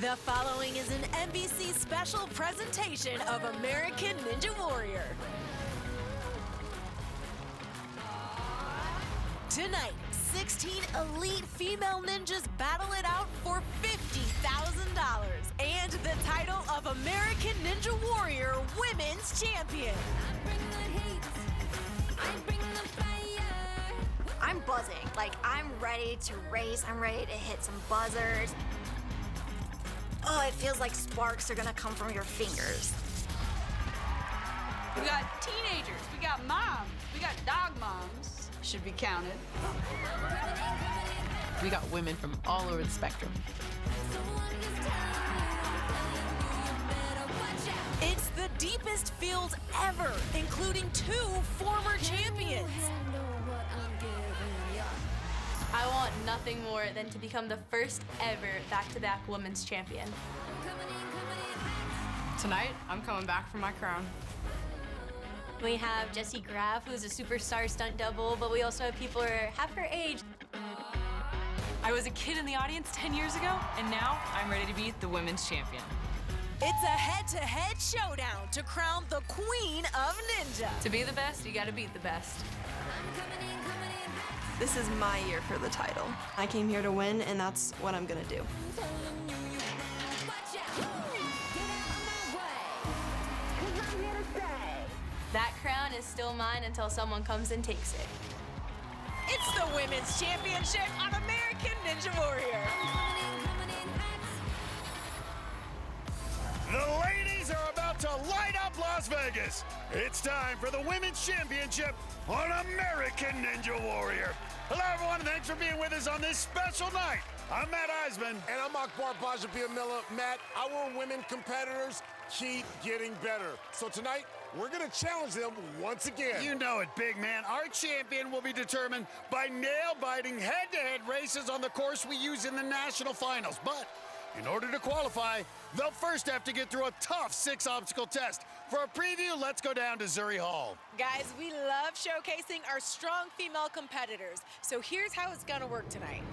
The following is an NBC special presentation of American Ninja Warrior. Tonight, 16 elite female ninjas battle it out for $50,000 and the title of American Ninja Warrior Women's Champion. I'm buzzing. I'm ready to race. I'm ready to hit some buzzers. Oh, it feels like sparks are gonna come from your fingers. We got teenagers, we got moms, we got dog moms, should be counted. We got women from all over the spectrum. It's the deepest field ever, including 2 former champions. I want nothing more than to become the first ever back-to-back women's champion. Tonight, I'm coming back for my crown. We have Jessie Graff, who's a superstar stunt double, but we also have people who are half her age. I was a kid in the audience 10 years ago, and now I'm ready to be the women's champion. It's a head-to-head showdown to crown the Queen of Ninja. To be the best, you gotta beat the best. This is my year for the title. I came here to win, and that's what I'm gonna do. That crown is still mine until someone comes and takes it. It's the Women's Championship on American Ninja Warrior. The ladies are about to light up Las Vegas. It's time for the Women's Championship on American Ninja Warrior. Hello, everyone, and thanks for being with us on this special night. I'm Matt Eisman. And I'm Akbar Miller. Matt, our women competitors keep getting better. So tonight, we're gonna challenge them once again. You know it, big man. Our champion will be determined by nail-biting head-to-head races on the course we use in the national finals. But in order to qualify, they'll first have to get through a tough 6-obstacle test. For a preview, let's go down to Zuri Hall. Guys, we love showcasing our strong female competitors. So here's how it's gonna work tonight.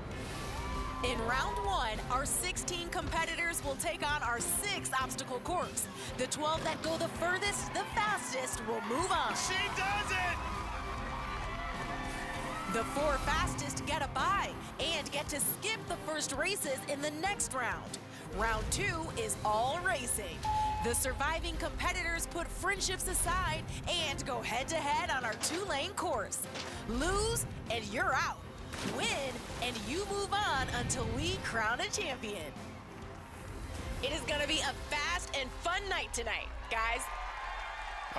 In round 1, our 16 competitors will take on our 6-obstacle course. The 12 that go the furthest, the fastest, will move on. She does it! The 4 fastest get a bye and get to skip the first races in the next round. Round 2 is all racing. The surviving competitors put friendships aside and go head-to-head on our 2-lane course. Lose, and you're out. Win, and you move on until we crown a champion. It is gonna be a fast and fun night tonight, guys.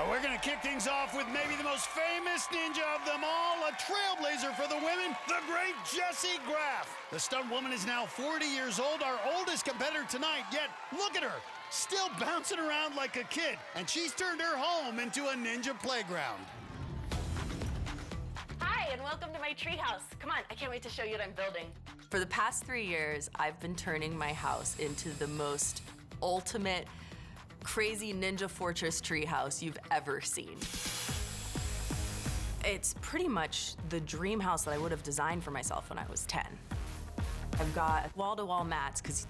We're gonna kick things off with maybe the most famous ninja of them all, a trailblazer for the women, the great Jessie Graff. The stunt woman is now 40 years old, our oldest competitor tonight, yet look at her, still bouncing around like a kid, and she's turned her home into a ninja playground. Hi, and welcome to my treehouse. Come on, I can't wait to show you what I'm building. For the past 3 years, I've been turning my house into the most ultimate crazy ninja fortress treehouse you've ever seen. It's pretty much the dream house that I would have designed for myself when I was 10. I've got wall-to-wall mats, because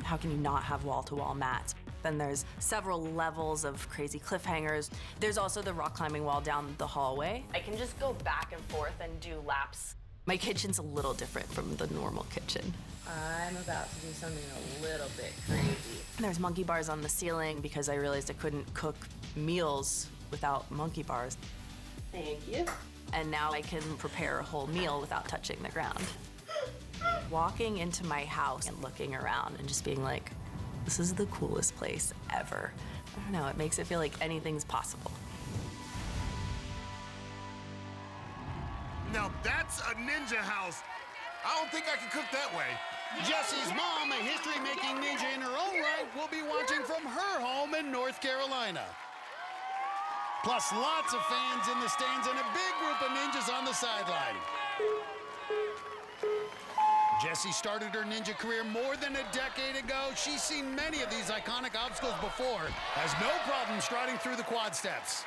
how can you not have wall-to-wall mats? Then there's several levels of crazy cliffhangers. There's also the rock climbing wall down the hallway. I can just go back and forth and do laps. My kitchen's a little different from the normal kitchen. I'm about to do something a little bit crazy. There's monkey bars on the ceiling because I realized I couldn't cook meals without monkey bars. Thank you. And now I can prepare a whole meal without touching the ground. Walking into my house and looking around and just being like, this is the coolest place ever. I don't know, it makes it feel like anything's possible. Now that's a ninja house. I don't think I can cook that way. Jessie's mom, a history-making ninja in her own right, will be watching from her home in North Carolina. Plus lots of fans in the stands and a big group of ninjas on the sideline. Jessie started her ninja career more than a decade ago. She's seen many of these iconic obstacles before, has no problem striding through the quad steps.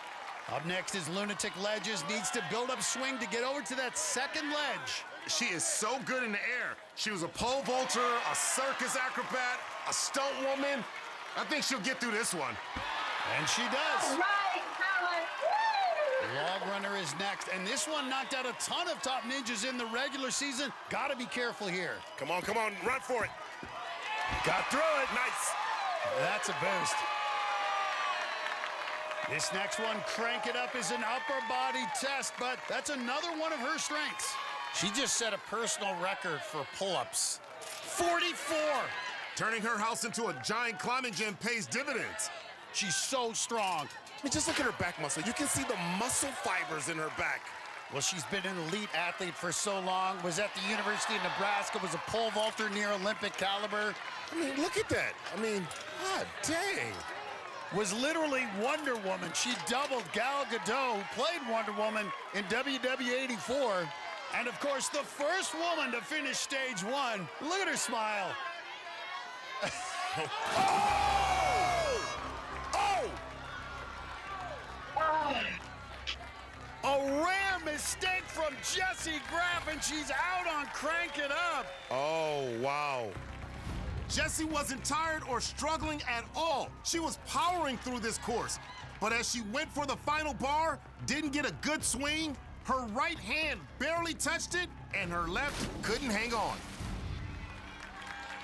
Up next is Lunatic Ledges. Needs to build up swing to get over to that second ledge. She is so good in the air. She was a pole vaulter, a circus acrobat, a stunt woman. I think she'll get through this one. And she does. Right, Helen. Log Runner is next, and this one knocked out a ton of top ninjas in the regular season. Gotta be careful here. Come on, run for it. Got through it. Nice. That's a boost. This next one, Crank It Up, is an upper body test, but that's another one of her strengths. She just set a personal record for pull-ups. 44. Turning her house into a giant climbing gym pays dividends. She's so strong. I mean, just look at her back muscle. You can see the muscle fibers in her back. Well, she's been an elite athlete for so long, was at the University of Nebraska, was a pole vaulter near Olympic caliber. I mean, look at that. I mean, god dang. Was literally Wonder Woman. She doubled Gal Gadot, who played Wonder Woman in WW84. And of course, the first woman to finish stage 1. Look at her smile. A rare mistake from Jessie Graff, and she's out on Crank It Up. Oh, wow. Jessie wasn't tired or struggling at all. She was powering through this course. But as she went for the final bar, didn't get a good swing, her right hand barely touched it, and her left couldn't hang on.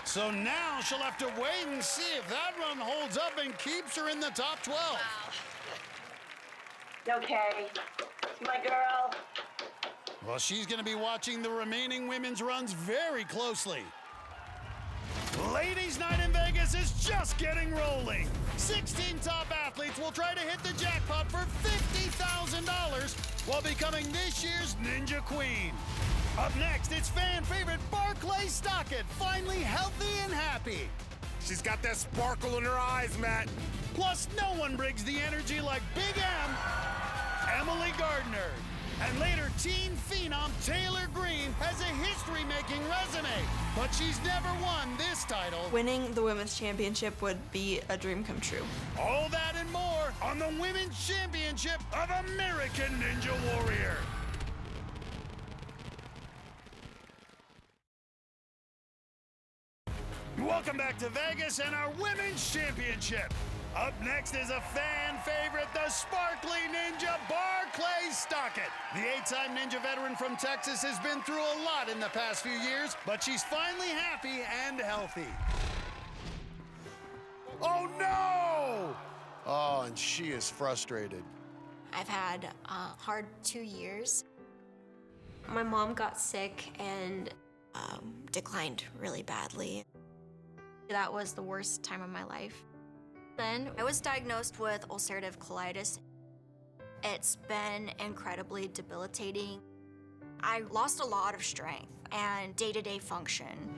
So now she'll have to wait and see if that run holds up and keeps her in the top 12. Okay, my girl. Well, she's going to be watching the remaining women's runs very closely. Ladies' Night in Vegas is just getting rolling. 16 top athletes will try to hit the jackpot for $50,000 while becoming this year's Ninja Queen. Up next, it's fan favorite Barclay Stockett, finally healthy and happy. She's got that sparkle in her eyes, Matt. Plus, no one brings the energy like Big M, Emily Gardner. And later, teen phenom Taylor Green has a history-making resume, but she's never won this title. Winning the women's championship would be a dream come true. All that and more on the Women's Championship of American Ninja Warrior. Welcome back to Vegas and our Women's Championship. Up next is a fan favorite, the sparkly ninja Barclay Stockett. The 8-time ninja veteran from Texas has been through a lot in the past few years, but she's finally happy and healthy. Oh no! Oh, and she is frustrated. I've had a hard 2 years. My mom got sick and Declined really badly. That was the worst time of my life. Then I was diagnosed with ulcerative colitis. It's been incredibly debilitating. I lost a lot of strength and day-to-day function.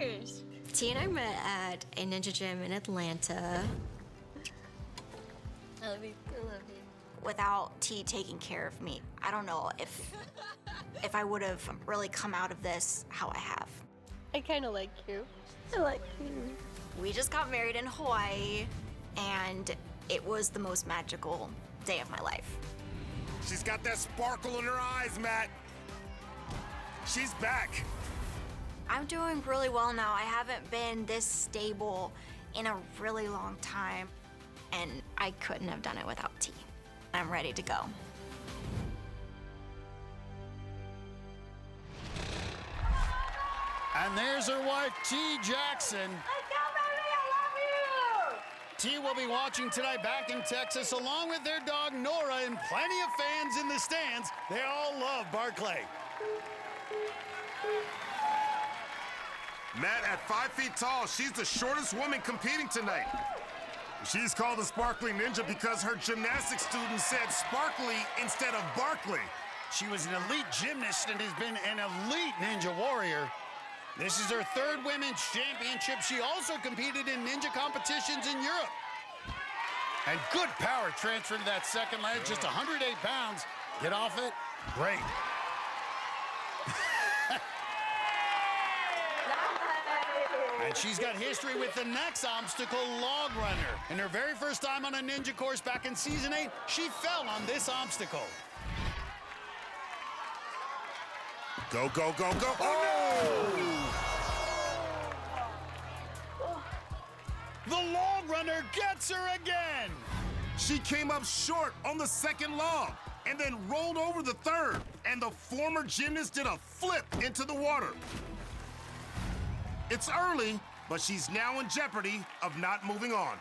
cheers. T and I met at a ninja gym in Atlanta. I love you. I love you. Without T taking care of me, I don't know if I would have really come out of this how I have. I kind of like you. I like you. We just got married in Hawaii, and it was the most magical day of my life. She's got that sparkle in her eyes, Matt. She's back. I'm doing really well now. I haven't been this stable in a really long time, and I couldn't have done it without T. I'm ready to go. And there's her wife, T. Jackson. T will be watching tonight back in Texas along with their dog Nora and plenty of fans in the stands. They all love Barclay. Matt, at 5 feet tall, she's the shortest woman competing tonight. She's called the Sparkly Ninja because her gymnastics student said sparkly instead of Barkley. She was an elite gymnast and has been an elite ninja warrior. This is her third women's championship. She also competed in ninja competitions in Europe. And good power transfer to that second leg, just 108 pounds. Get off it, great. And she's got history with the next obstacle, log runner. In her very first time on a ninja course back in season 8, she fell on this obstacle. Go, go, go, go. Oh! The log runner gets her again. She came up short on the second log and then rolled over the third. And the former gymnast did a flip into the water. It's early, but she's now in jeopardy of not moving on.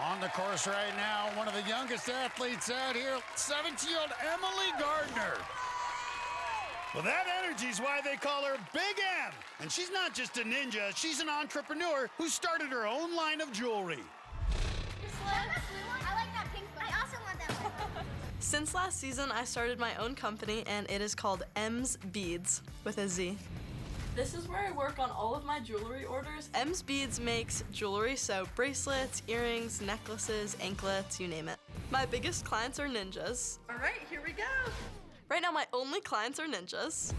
On the course right now, one of the youngest athletes out here, 17-year-old Emily Gardner. Well, that energy's why they call her Big M. And she's not just a ninja, she's an entrepreneur who started her own line of jewelry. I like that pink one. I also want that one. Since last season, I started my own company, and it is called M's Beads, with a Z. This is where I work on all of my jewelry orders. M's Beads makes jewelry, so bracelets, earrings, necklaces, anklets, you name it. My biggest clients are ninjas. All right, here we go. Right now, my only clients are ninjas.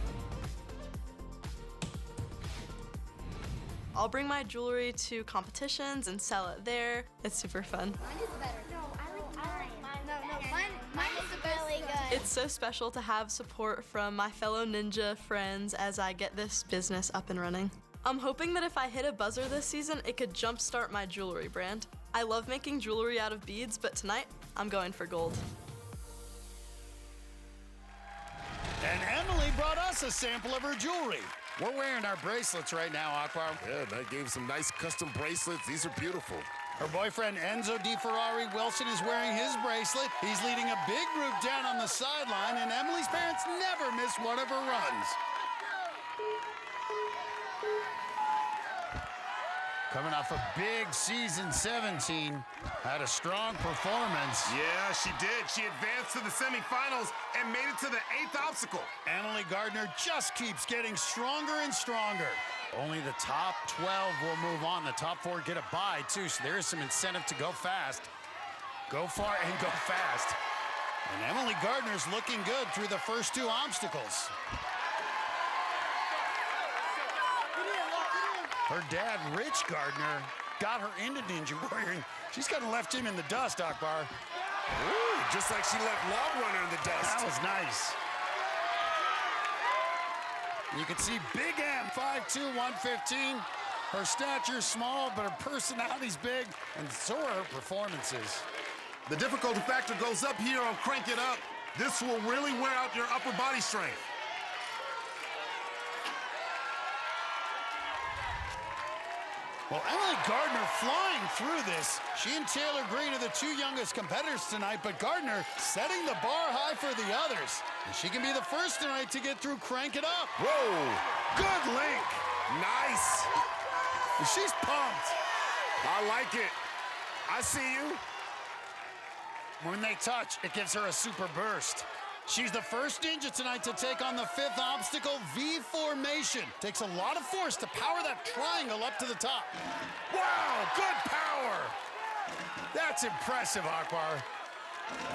I'll bring my jewelry to competitions and sell it there. It's super fun. Mine is better. No, I like mine. No, mine is really good. It's so special to have support from my fellow ninja friends as I get this business up and running. I'm hoping that if I hit a buzzer this season, it could jumpstart my jewelry brand. I love making jewelry out of beads, but tonight, I'm going for gold. And Emily brought us a sample of her jewelry. We're wearing our bracelets right now, Akbar. Yeah, that gave some nice custom bracelets. These are beautiful. Her boyfriend, Enzo Di Ferrari Wilson, is wearing his bracelet. He's leading a big group down on the sideline, and Emily's parents never miss one of her runs. Coming off a big season 17, had a strong performance. Yeah, she did. She advanced to the semifinals and made it to the 8th obstacle. Emily Gardner just keeps getting stronger and stronger. Only the top 12 will move on. The top 4 get a bye, too, so there is some incentive to go fast. Go far and go fast. And Emily Gardner's looking good through the first 2 obstacles. Her dad, Rich Gardner, got her into ninja warrior. She's kind of left him in the dust, Akbar. Ooh, just like she left Log Runner in the dust. That was nice. You can see Big M, 5'2", 115. Her stature's small, but her personality's big, and so are her performances. The difficulty factor goes up here on Crank It Up. This will really wear out your upper body strength. Well, Emily Gardner flying through this. She and Taylor Green are the 2 youngest competitors tonight, but Gardner setting the bar high for the others. And she can be the first tonight to get through Crank It Up. Whoa! Good link. Nice. She's pumped. I like it. I see you. When they touch, it gives her a super burst. She's the first ninja tonight to take on the 5th obstacle, V formation. Takes a lot of force to power that triangle up to the top. Wow, good power. That's impressive, Akbar.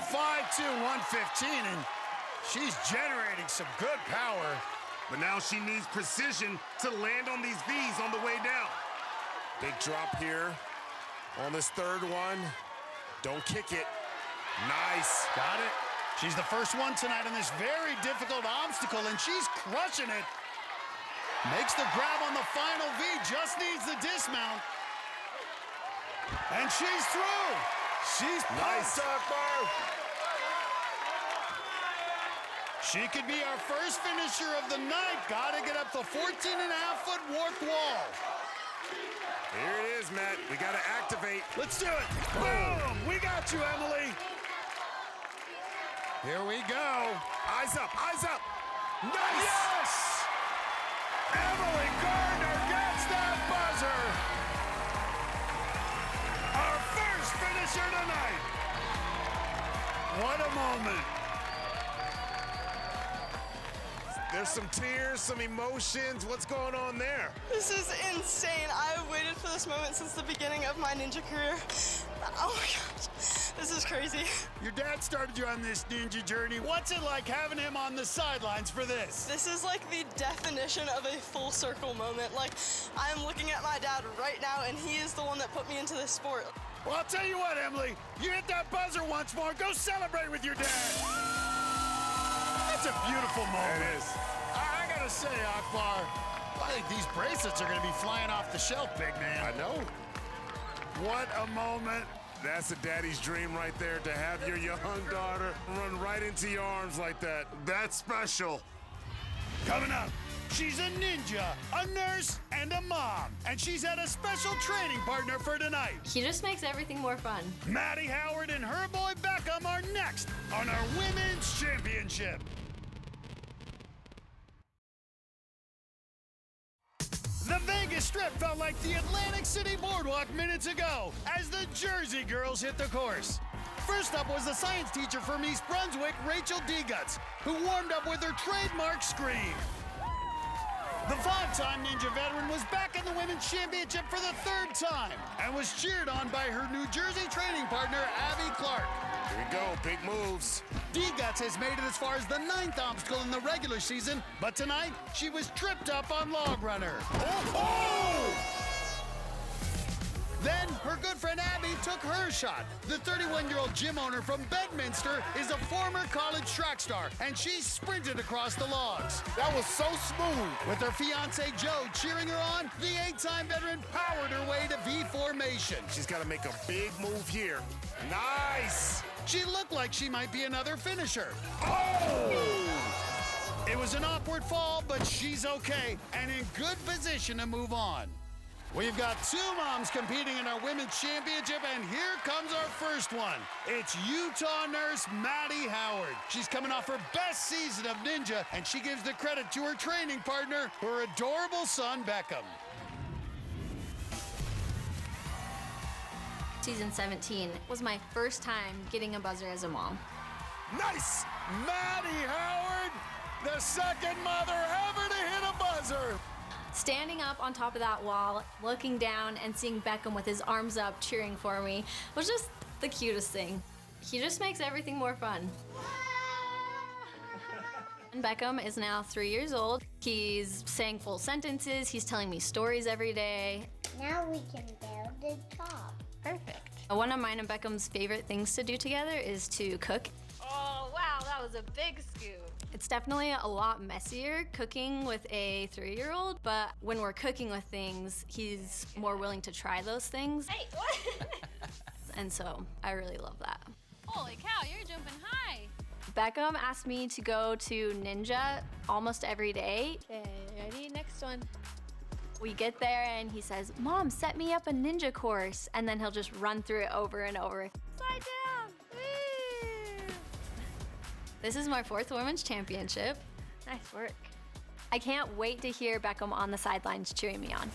5'2", 115, and she's generating some good power. But now she needs precision to land on these V's on the way down. Big drop here on this 3rd one. Don't kick it. Nice. Got it. She's the first one tonight on this very difficult obstacle, and she's crushing it. Makes the grab on the final V, just needs the dismount. And she's through. She's nice, Akbar. She could be our first finisher of the night. Gotta get up the 14.5-foot warped wall. Here it is, Matt. We gotta activate. Let's do it. Boom! We got you, Emily. Here we go. Eyes up, eyes up. Nice! Yes! Emily Gardner gets that buzzer. Our first finisher tonight. What a moment. There's some tears, some emotions. What's going on there? This is insane. I've waited for this moment since the beginning of my ninja career. Oh my gosh, this is crazy. Your dad started you on this ninja journey. What's it like having him on the sidelines for this? This is like the definition of a full circle moment. Like, I'm looking at my dad right now, and he is the one that put me into this sport. Well, I'll tell you what, Emily, you hit that buzzer once more. Go celebrate with your dad. That's a beautiful moment. It is. I gotta say, Akbar, I think these bracelets are gonna be flying off the shelf, big man. I know. What a moment. That's a daddy's dream right there, to have your young daughter run right into your arms like that. That's special. Coming up, she's a ninja, a nurse, and a mom. And she's had a special training partner for tonight. He just makes everything more fun. Maddie Howard and her boy Beckham are next on our Women's Championship. The Vegas Strip felt like the Atlantic City Boardwalk minutes ago as the Jersey girls hit the course. First up was the science teacher from East Brunswick, Rachel Deguts, who warmed up with her trademark scream. The five-time Ninja veteran was back in the Women's Championship for the third time and was cheered on by her New Jersey training partner, Abby Clark. Here we go, big moves. Deguts has made it as far as the 9th obstacle in the regular season, but tonight she was tripped up on Log Runner. Oh! Then her good friend Abby took her shot. The 31-year-old gym owner from Bedminster is a former college track star, and she sprinted across the logs. That was so smooth. With her fiance Joe cheering her on, the 8-time veteran powered her way to V formation. She's got to make a big move here. Nice. She looked like she might be another finisher. Oh! It was an awkward fall, but she's okay and in good position to move on. We've got two moms competing in our Women's Championship, and here comes our first one. It's Utah nurse Maddie Howard. She's coming off her best season of Ninja, and she gives the credit to her training partner, her adorable son, Beckham. Season 17 was my first time getting a buzzer as a mom. Nice! Maddie Howard, the second mother ever to hit a buzzer. Standing up on top of that wall, looking down and seeing Beckham with his arms up cheering for me was just the cutest thing. He just makes everything more fun. And Beckham is now 3 years old. He's saying full sentences. He's telling me stories every day. Now we can build the top. Perfect. One of mine and Beckham's favorite things to do together is to cook. Oh, wow, that was a big scoop. It's definitely a lot messier cooking with a 3-year-old, but when we're cooking with things, he's more willing to try those things. Hey, what? And so I really love that. Holy cow, you're jumping high. Beckham asked me to go to Ninja almost every day. Okay, ready? Next one. We get there and he says, "Mom, set me up a Ninja course." And then he'll just run through it over and over. Slide down. Woo! This is my 4th Women's Championship. Nice work. I can't wait to hear Beckham on the sidelines cheering me on.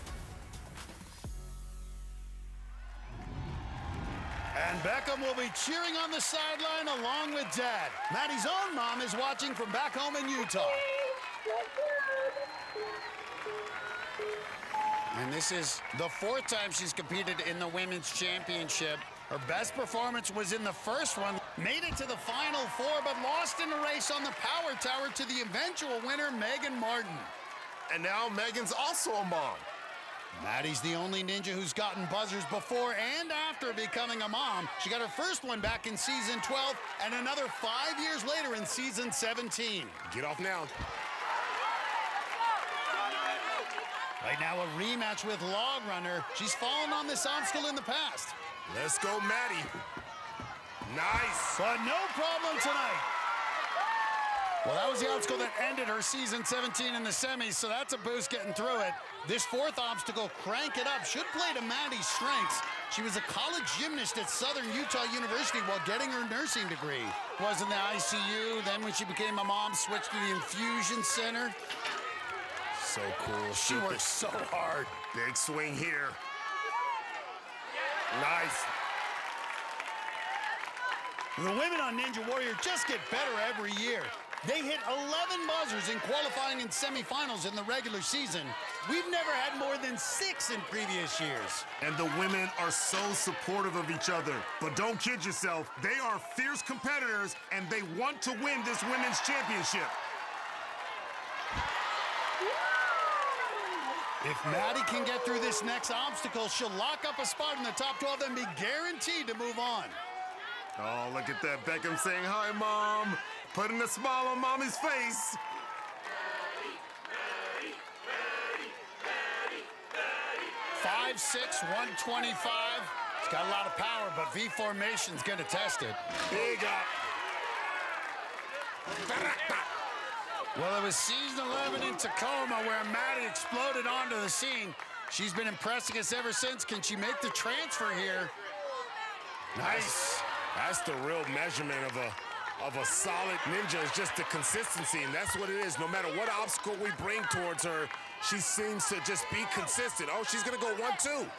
And Beckham will be cheering on the sideline along with Dad. Maddie's own mom is watching from back home in Utah. And this is the 4th time she's competed in the Women's Championship. Her best performance was in the first one. Made it to the Final Four, but lost in the race on the power tower to the eventual winner, Megan Martin. And now Megan's also a mom. Maddie's the only ninja who's gotten buzzers before and after becoming a mom. She got her first one back in season 12 and another 5 years later in season 17. Get off now. Right now, a rematch with Log Runner. She's fallen on this obstacle in the past. Let's go, Maddie. Nice. But no problem tonight. Well, that was the obstacle that ended her season 17 in the semis, so that's a boost getting through it. This 4th obstacle, Crank It Up, should play to Maddie's strengths. She was a college gymnast at Southern Utah University while getting her nursing degree. Was in the ICU, then when she became a mom, switched to the infusion center. So cool. She works so hard. Big swing here. Nice. The women on Ninja Warrior just get better every year. They hit 11 buzzers in qualifying and semifinals in the regular season. We've never had more than 6 in previous years. And the women are so supportive of each other. But don't kid yourself, they are fierce competitors and they want to win this women's championship. If Maddie can get through this next obstacle, she'll lock up a spot in the top 12 and be guaranteed to move on. Oh, look at that. Beckham saying, "Hi, Mom." Putting a smile on Mommy's face. 5'6", 125. It's got a lot of power, but V formation's gonna test it. Big up. Well, it was season 11 in Tacoma where Maddie exploded onto the scene. She's been impressing us ever since. Can she make the transfer here? Nice. That's the real measurement of a solid ninja, is just the consistency, and that's what it is. No matter what obstacle we bring towards her, she seems to just be consistent. Oh, she's gonna go 1-2.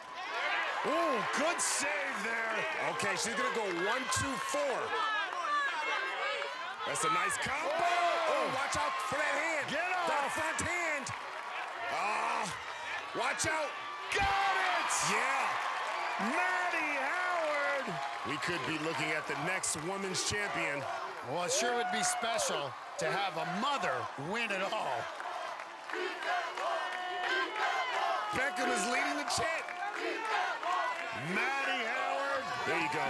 Oh, good save there. Okay, she's gonna go 1-2-4. That's a nice combo. Oh, watch out for that hand. Get off. That front hand. Watch out. Got it. Yeah. Maddie Howard. We could be looking at the next women's champion. Well, it sure would be special to have a mother win it all. Beckham is leading the chant. Maddie Howard. There you go.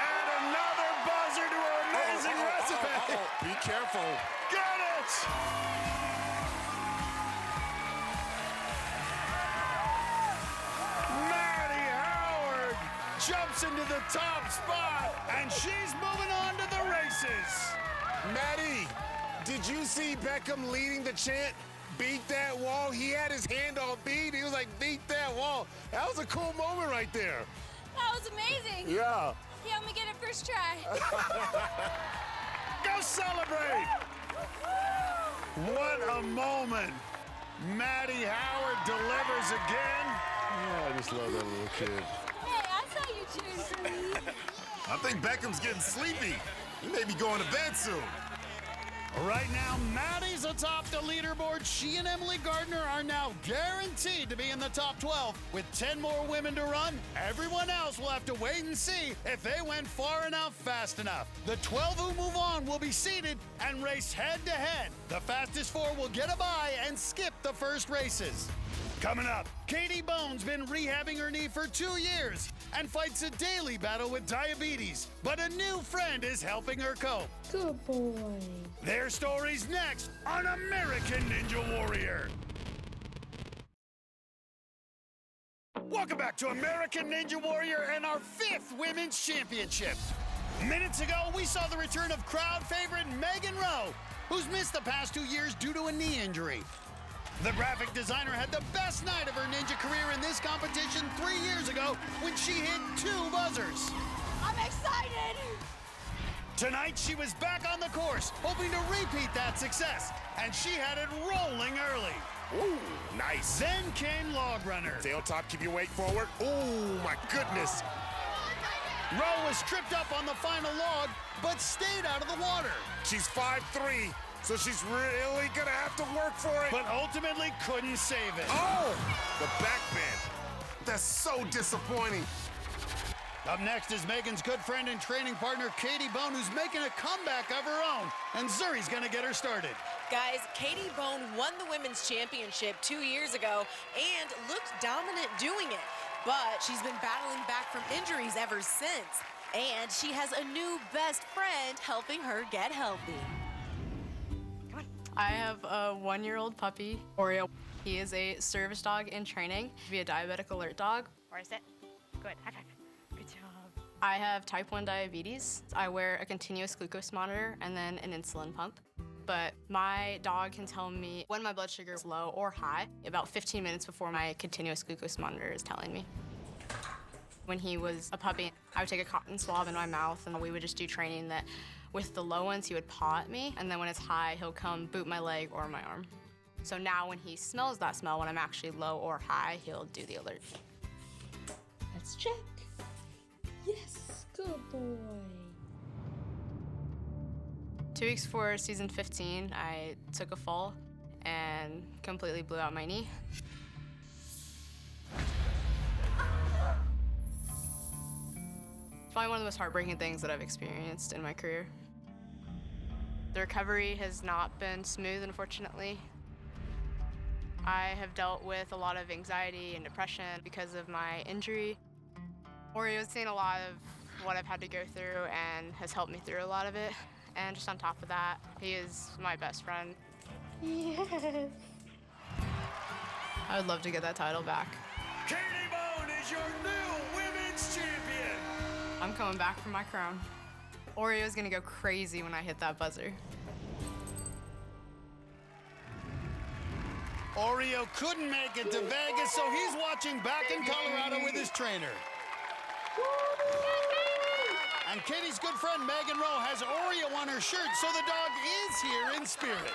And another buzzer to her amazing recipe. Be careful. Got it. Maddie Howard jumps into the top spot, and she's moving on to the races. Maddie, did you see Beckham leading the chant? Beat that wall. He had his hand on beat. He was like, beat that wall. That was a cool moment right there. That was amazing. Yeah. He helped me get it first try. Go celebrate. What a moment. Maddie Howard delivers again. Oh, I just love that little kid. Hey, I saw you cheering for me. I think Beckham's getting sleepy. He may be going to bed soon. Right now, Maddie's atop the leaderboard. She and Emily Gardner are now guaranteed to be in the top 12. With 10 more women to run, everyone else will have to wait and see if they went far enough, fast enough. The 12 who move on will be seeded and race head-to-head. The fastest 4 will get a bye and skip the first races. Coming up, Katie Bone's been rehabbing her knee for 2 years and fights a daily battle with diabetes. But a new friend is helping her cope. Good boy. Their stories next on American Ninja Warrior. Welcome back to American Ninja Warrior and our 5th Women's Championship. Minutes ago, we saw the return of crowd favorite Megan Rowe, who's missed the past 2 years due to a knee injury. The graphic designer had the best night of her ninja career in this competition 3 years ago when she hit 2 buzzers. I'm excited. Tonight, she was back on the course, hoping to repeat that success, and she had it rolling early. Ooh, nice. Then came Log Runner. Stay on top, keep your weight forward. Oh, my goodness. Rowe was tripped up on the final log, but stayed out of the water. She's 5'3", so she's really gonna have to work for it. But ultimately couldn't save it. Oh, the back bend. That's so disappointing. Up next is Megan's good friend and training partner, Katie Bone, who's making a comeback of her own. And Zuri's gonna get her started. Guys, Katie Bone won the women's championship 2 years ago and looked dominant doing it. But she's been battling back from injuries ever since. And she has a new best friend helping her get healthy. I have a 1-year-old puppy, Oreo. He is a service dog in training to be a diabetic alert dog. Where is it? Good. High five. Good job. I have type 1 diabetes. I wear a continuous glucose monitor and then an insulin pump. But my dog can tell me when my blood sugar is low or high about 15 minutes before my continuous glucose monitor is telling me. When he was a puppy, I would take a cotton swab in my mouth and we would just do training that with the low ones, he would paw at me, and then when it's high, he'll come boot my leg or my arm. So now when he smells that smell, when I'm actually low or high, he'll do the alert. Let's check. Yes, good boy. 2 weeks before season 15, I took a fall and completely blew out my knee. It's probably one of the most heartbreaking things that I've experienced in my career. The recovery has not been smooth, unfortunately. I have dealt with a lot of anxiety and depression because of my injury. Oreo's seen a lot of what I've had to go through and has helped me through a lot of it. And just on top of that, he is my best friend. Yes. I would love to get that title back. Katie Bone is your new women's champion. I'm coming back for my crown. Oreo's gonna go crazy when I hit that buzzer. Oreo couldn't make it to Vegas, so he's watching back in Colorado with his trainer. And Katie's good friend Megan Rowe has Oreo on her shirt, so the dog is here in spirit.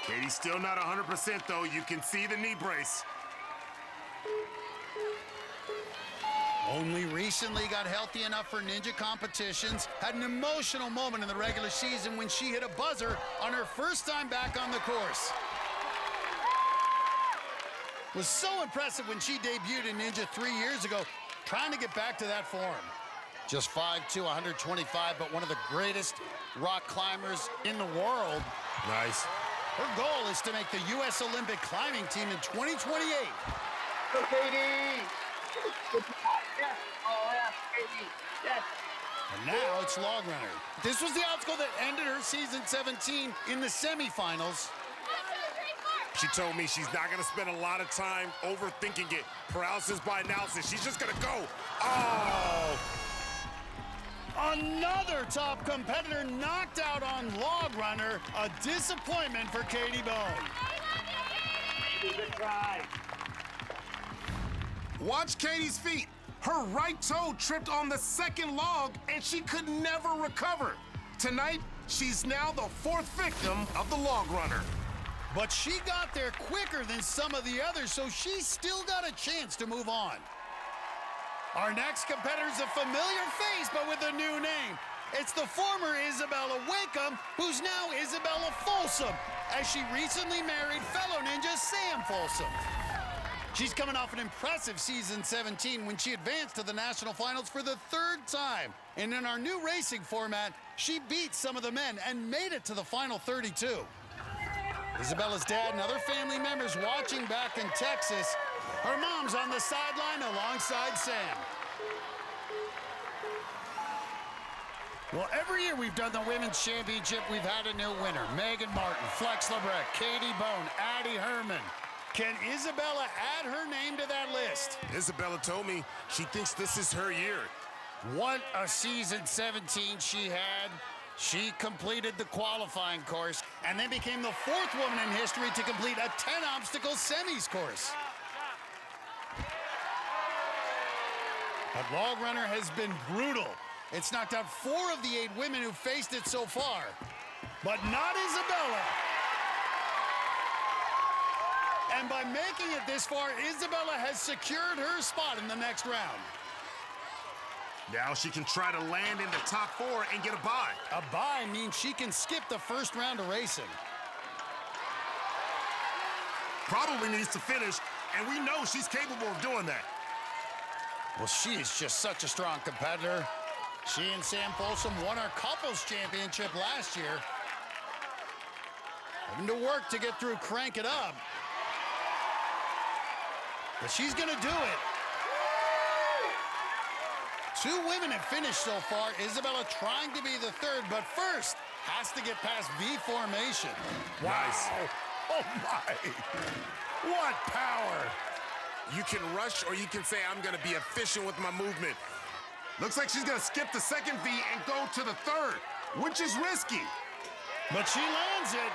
Katie's still not 100% though. You can see the knee brace. Only recently got healthy enough for ninja competitions, had an emotional moment in the regular season when she hit a buzzer on her first time back on the course. Was so impressive when she debuted in Ninja 3 years ago, trying to get back to that form. Just 5'2", 125, but one of the greatest rock climbers in the world. Nice. Her goal is to make the U.S. Olympic climbing team in 2028. Go, Katie! Yes! Oh, yes, Katie! Yes! And now it's log runner. This was the obstacle that ended her season 17 in the semifinals. She told me she's not gonna spend a lot of time overthinking it. Paralysis by analysis. She's just gonna go. Oh! Another top competitor knocked out on log runner. A disappointment for Katie Bone. Good try. Watch Katie's feet. Her right toe tripped on the second log and she could never recover. Tonight, she's now the fourth victim of the log runner. But she got there quicker than some of the others, so she's still got a chance to move on. Our next competitor is a familiar face, but with a new name. It's the former Isabella Wakeham, who's now Isabella Folsom, as she recently married fellow ninja Sam Folsom. She's coming off an impressive season 17 when she advanced to the national finals for the third time. And in our new racing format, she beat some of the men and made it to the final 32. Isabella's dad and other family members watching back in Texas. Her mom's on the sideline alongside Sam. Well, every year we've done the Women's Championship, we've had a new winner. Megan Martin, Flex Lebrecht, Katie Bone, Addie Herman. Can Isabella add her name to that list? Isabella told me she thinks this is her year. What a season 17 she had. She completed the qualifying course and then became the fourth woman in history to complete a 10-obstacle semis course. But log runner has been brutal. It's knocked out 4 of the 8 women who faced it so far, but not Isabella. And by making it this far, Isabella has secured her spot in the next round. Now she can try to land in the top 4 and get a bye. A bye means she can skip the first round of racing. Probably needs to finish, and we know she's capable of doing that. Well, she is just such a strong competitor. She and Sam Folsom won our couples championship last year. Having to work to get through Crank It Up. But she's gonna do it. 2 women have finished so far. Isabella trying to be the third, but first has to get past V formation. Nice. Oh my. What power. You can rush or you can say, I'm gonna be efficient with my movement. Looks like she's gonna skip the second V and go to the third, which is risky. But she lands it.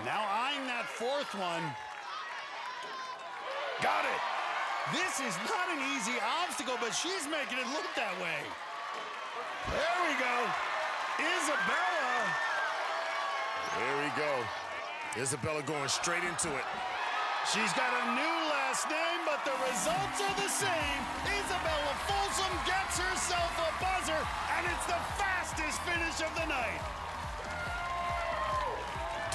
Now eyeing that fourth one. Got it. This is not an easy obstacle, but she's making it look that way. There we go. Isabella. There we go. Isabella going straight into it. She's got a new last name, but the results are the same. Isabella Folsom gets herself a buzzer, and it's the fastest finish of the night.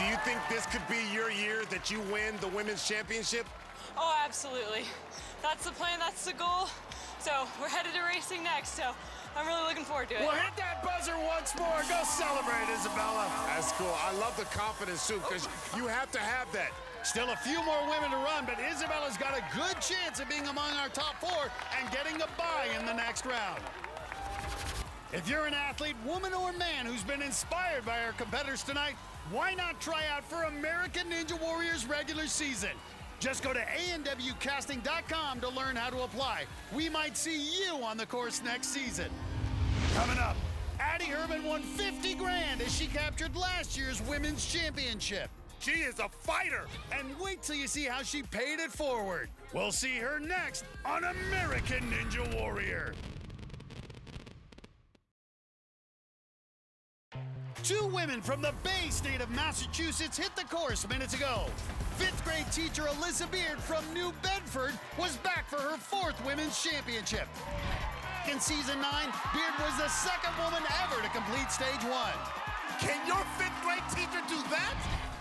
Do you think this could be your year that you win the women's championship? Oh, absolutely. That's the plan, that's the goal. So we're headed to racing next, so I'm really looking forward to it. Well, hit that buzzer once more. Go celebrate, Isabella. That's cool. I love the confidence, too, because you have to have that. Still a few more women to run, but Isabella's got a good chance of being among our top 4 and getting a bye in the next round. If you're an athlete, woman or man, who's been inspired by our competitors tonight, why not try out for American Ninja Warrior's regular season? Just go to anwcasting.com to learn how to apply. We might see you on the course next season. Coming up, Addie Herman won 50 grand as she captured last year's women's championship. She is a fighter, and wait till you see how she paid it forward. We'll see her next on American Ninja Warrior. 2 women from the Bay State of Massachusetts hit the course minutes ago. 5th grade teacher Alyssa Beard from New Bedford was back for her 4th women's championship. In season 9, Beard was the 2nd woman ever to complete stage 1. Can your 5th grade teacher do that?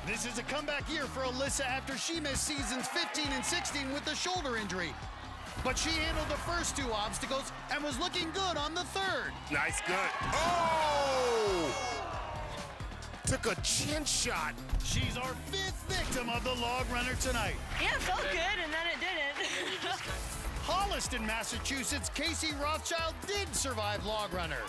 This is a comeback year for Alyssa after she missed seasons 15 and 16 with a shoulder injury. But she handled the first 2 obstacles and was looking good on the 3rd. Nice, good. Oh! Took a chin shot. She's our 5th victim of the log runner tonight. Yeah, it felt good, and then it didn't. Holliston, Massachusetts, Casey Rothschild did survive log runner.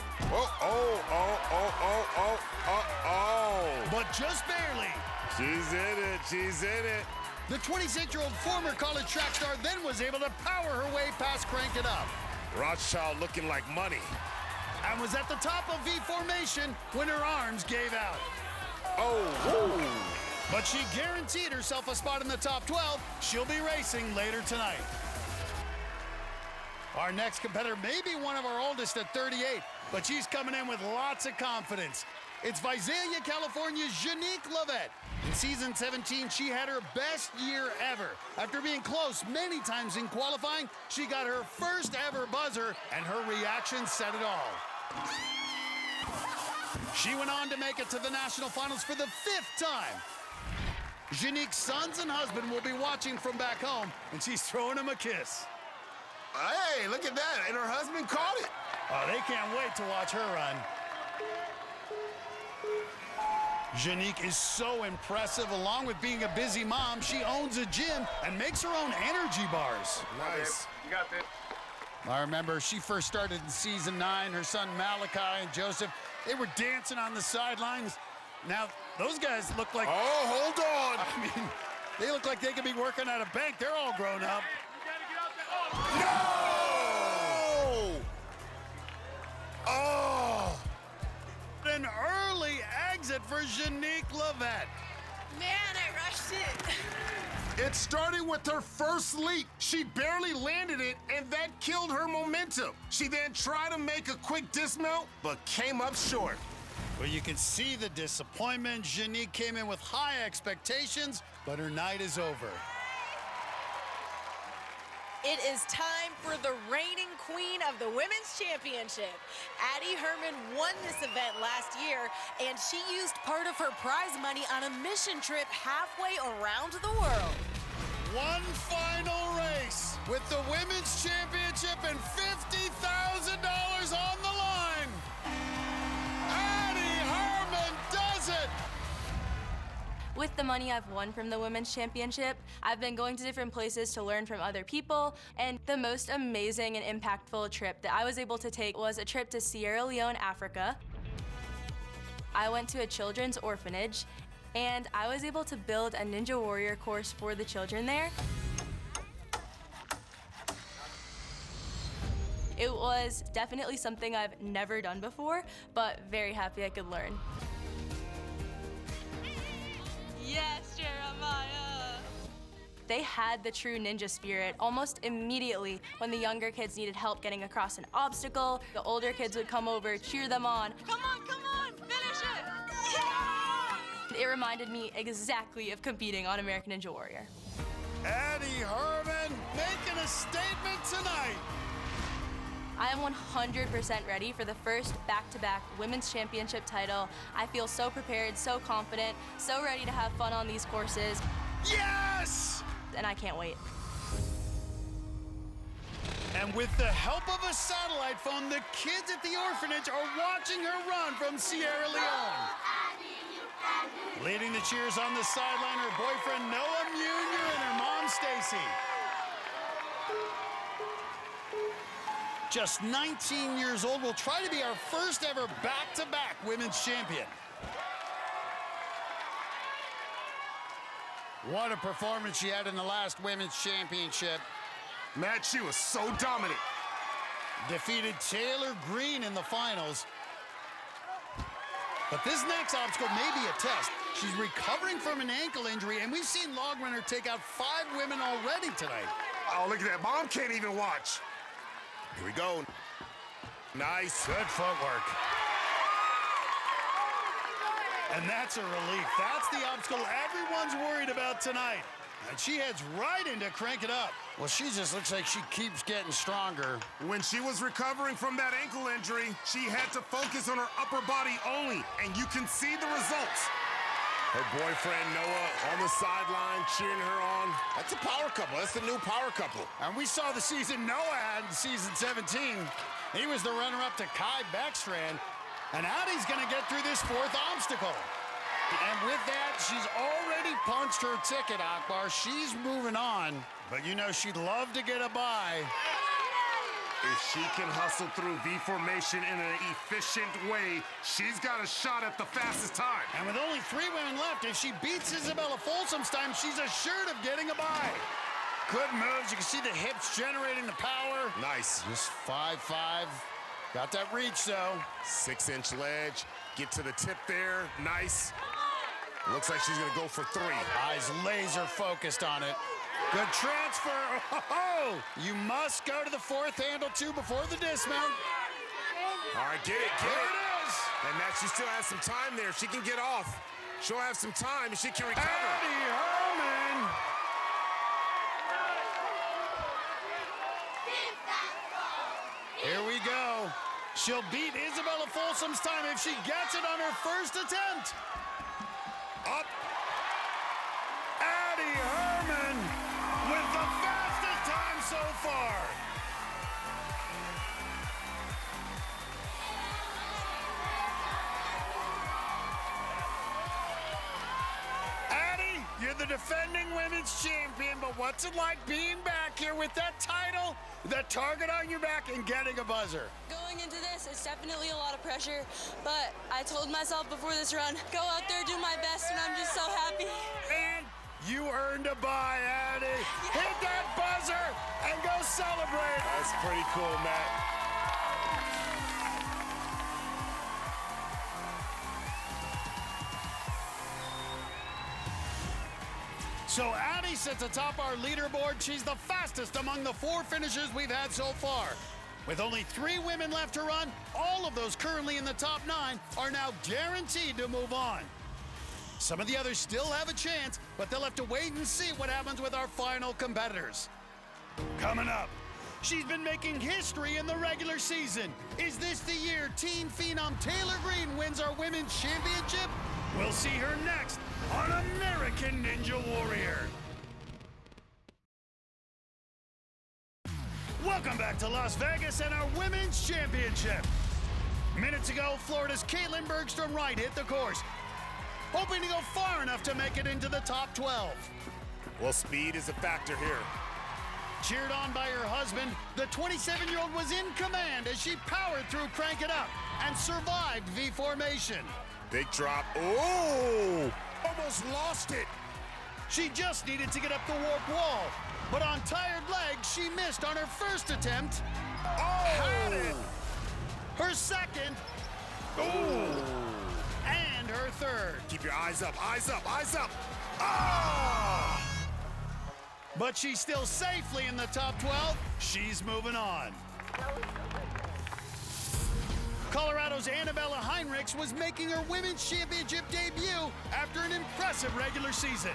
But just barely. She's in it, she's in it. The 26-year-old former college track star then was able to power her way past Crank It Up. Rothschild looking like money. And was at the top of V formation when her arms gave out. Oh, whoa. But she guaranteed herself a spot in the top 12. She'll be racing later tonight. Our next competitor may be one of our oldest at 38, but she's coming in with lots of confidence. It's Visalia, California's Janique Lavette. In season 17, she had her best year ever. After being close many times in qualifying, she got her first ever buzzer, and her reaction said it all. She went on to make it to the national finals for the 5th time. Janique's sons and husband will be watching from back home, and she's throwing him a kiss. Hey, look at that, and her husband caught it. Oh, they can't wait to watch her run. Janique is so impressive. Along with being a busy mom, she owns a gym and makes her own energy bars. Nice. You got this. I remember she first started in season 9. Her son Malachi and Joseph, they were dancing on the sidelines. Now, those guys look like... Oh, hold on. I mean, they look like they could be working at a bank. They're all grown up. No! Oh! An early exit for Janique Lavette. Man, I rushed it. It started with her first leap. She barely landed it, and that killed her momentum. She then tried to make a quick dismount, but came up short. Well, you can see the disappointment. Janique came in with high expectations, but her night is over. It is time for the reigning queen of the Women's Championship. Addie Herman won this event last year, and she used part of her prize money on a mission trip halfway around the world. One final race with the Women's Championship and $50,000 on the line. Addie Herman does it! With the money I've won from the Women's Championship, I've been going to different places to learn from other people, and the most amazing and impactful trip that I was able to take was a trip to Sierra Leone, Africa. I went to a children's orphanage, and I was able to build a Ninja Warrior course for the children there. It was definitely something I've never done before, but very happy I could learn. Yes, Jeremiah. They had the true ninja spirit almost immediately. When the younger kids needed help getting across an obstacle, the older kids would come over, cheer them on. Come on, finish it. Yeah! It reminded me exactly of competing on American Ninja Warrior. Addie Herman making a statement tonight. I am 100% ready for the first back-to-back women's championship title. I feel so prepared, so confident, so ready to have fun on these courses. Yes! And I can't wait. And with the help of a satellite phone, the kids at the orphanage are watching her run from Sierra Leone. Leading the cheers on the sideline, her boyfriend Noah Jr. and her mom Stacy. Just 19 years old, will try to be our first ever back-to-back women's champion. What a performance she had in the last women's championship. Matt, she was so dominant. Defeated Taylor Green in the finals. But this next obstacle may be a test. She's recovering from an ankle injury, and we've seen Log Runner take out 5 women already tonight. Oh, look at that. Mom can't even watch. Here we go. Nice. Good footwork. And that's a relief. That's the obstacle everyone's worried about tonight. And she heads right into Crank It Up. Well, she just looks like she keeps getting stronger. When she was recovering from that ankle injury, she had to focus on her upper body only, and you can see the results. Her boyfriend, Noah, on the sideline cheering her on. That's a power couple. That's the new power couple. And we saw the season Noah had in season 17. He was the runner-up to Kai Beckstrand. And Addie's gonna get through this 4th obstacle. And with that, she's already punched her ticket, Akbar. She's moving on. But you know she'd love to get a bye. If she can hustle through V formation in an efficient way, she's got a shot at the fastest time. And with only 3 women left, if she beats Isabella Folsom's time, she's assured of getting a bye. Good moves. You can see the hips generating the power. Nice. Just 5'5". Got that reach, though. 6-inch ledge. Get to the tip there. Nice. Looks like she's gonna go for 3. Eyes laser focused on it. Good transfer. Oh, you must go to the 4th handle too before the dismount. All right, get it, get There it. it is. And that she still has some time there. She can get off. She'll have some time and she can recover. Addie Herman. Here we go. She'll beat Isabella Folsom's time if she gets it on her first attempt. Up. Addie Herman with the fastest time so far. Addie, you're the defending women's champion, but what's it like being back here with that title, that target on your back, and getting a buzzer? Going into this, it's definitely a lot of pressure, but I told myself before this run, go out there, do my best, and I'm just so happy. And you earned a bye, Addie. Yeah. Hit that buzzer and go celebrate. That's pretty cool, Matt. So Addie sits atop our leaderboard. She's the fastest among the 4 finishers we've had so far. With only 3 women left to run, all of those currently in the top 9 are now guaranteed to move on. Some of the others still have a chance, but they'll have to wait and see what happens with our final competitors. Coming up, she's been making history in the regular season. Is this the year teen phenom Taylor Green wins our women's championship? We'll see her next on American Ninja Warrior. Welcome back to Las Vegas and our Women's Championship. Minutes ago, Florida's Caitlin Bergstrom-Wright hit the course, hoping to go far enough to make it into the top 12. Well, speed is a factor here. Cheered on by her husband, the 27-year-old was in command as she powered through Crank It Up and survived V formation. Big drop. Oh! Almost lost it. She just needed to get up the warp wall, but on tired legs, she missed on her first attempt. Oh! Had it. Her second. Oh! And her third. Keep your eyes up, eyes up, eyes up. Ah! But she's still safely in the top 12. She's moving on. Colorado's Annabella Heinrichs was making her women's championship debut after an impressive regular season.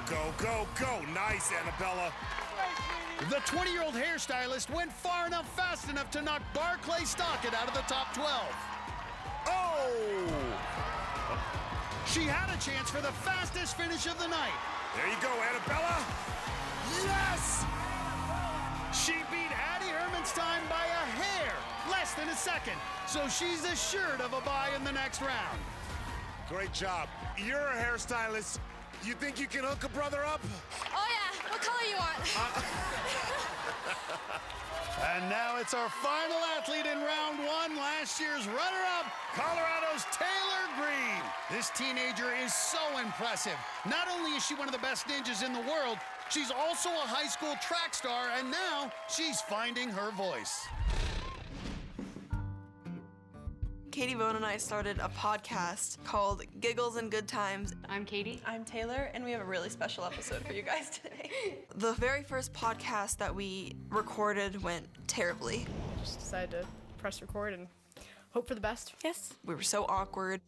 Go, go, go. Nice, Annabella. The 20-year-old hairstylist went far enough, fast enough to knock Barclay Stockett out of the top 12. Oh! She had a chance for the fastest finish of the night. There you go, Annabella. Yes! She beat Addie Herman's time by a hair, less than a second, so she's assured of a bye in the next round. Great job. You're a hairstylist. You think you can hook a brother up? Oh yeah, what color you want? And now it's our final athlete in round one, last year's runner-up, Colorado's Taylor Green. This teenager is so impressive. Not only is she one of the best ninjas in the world, she's also a high school track star, and now she's finding her voice. Katie Bone and I started a podcast called Giggles and Good Times. I'm Katie. I'm Taylor, and we have a really special episode for you guys today. The very first podcast that we recorded went terribly. Just decided to press record and hope for the best. Yes. We were so awkward.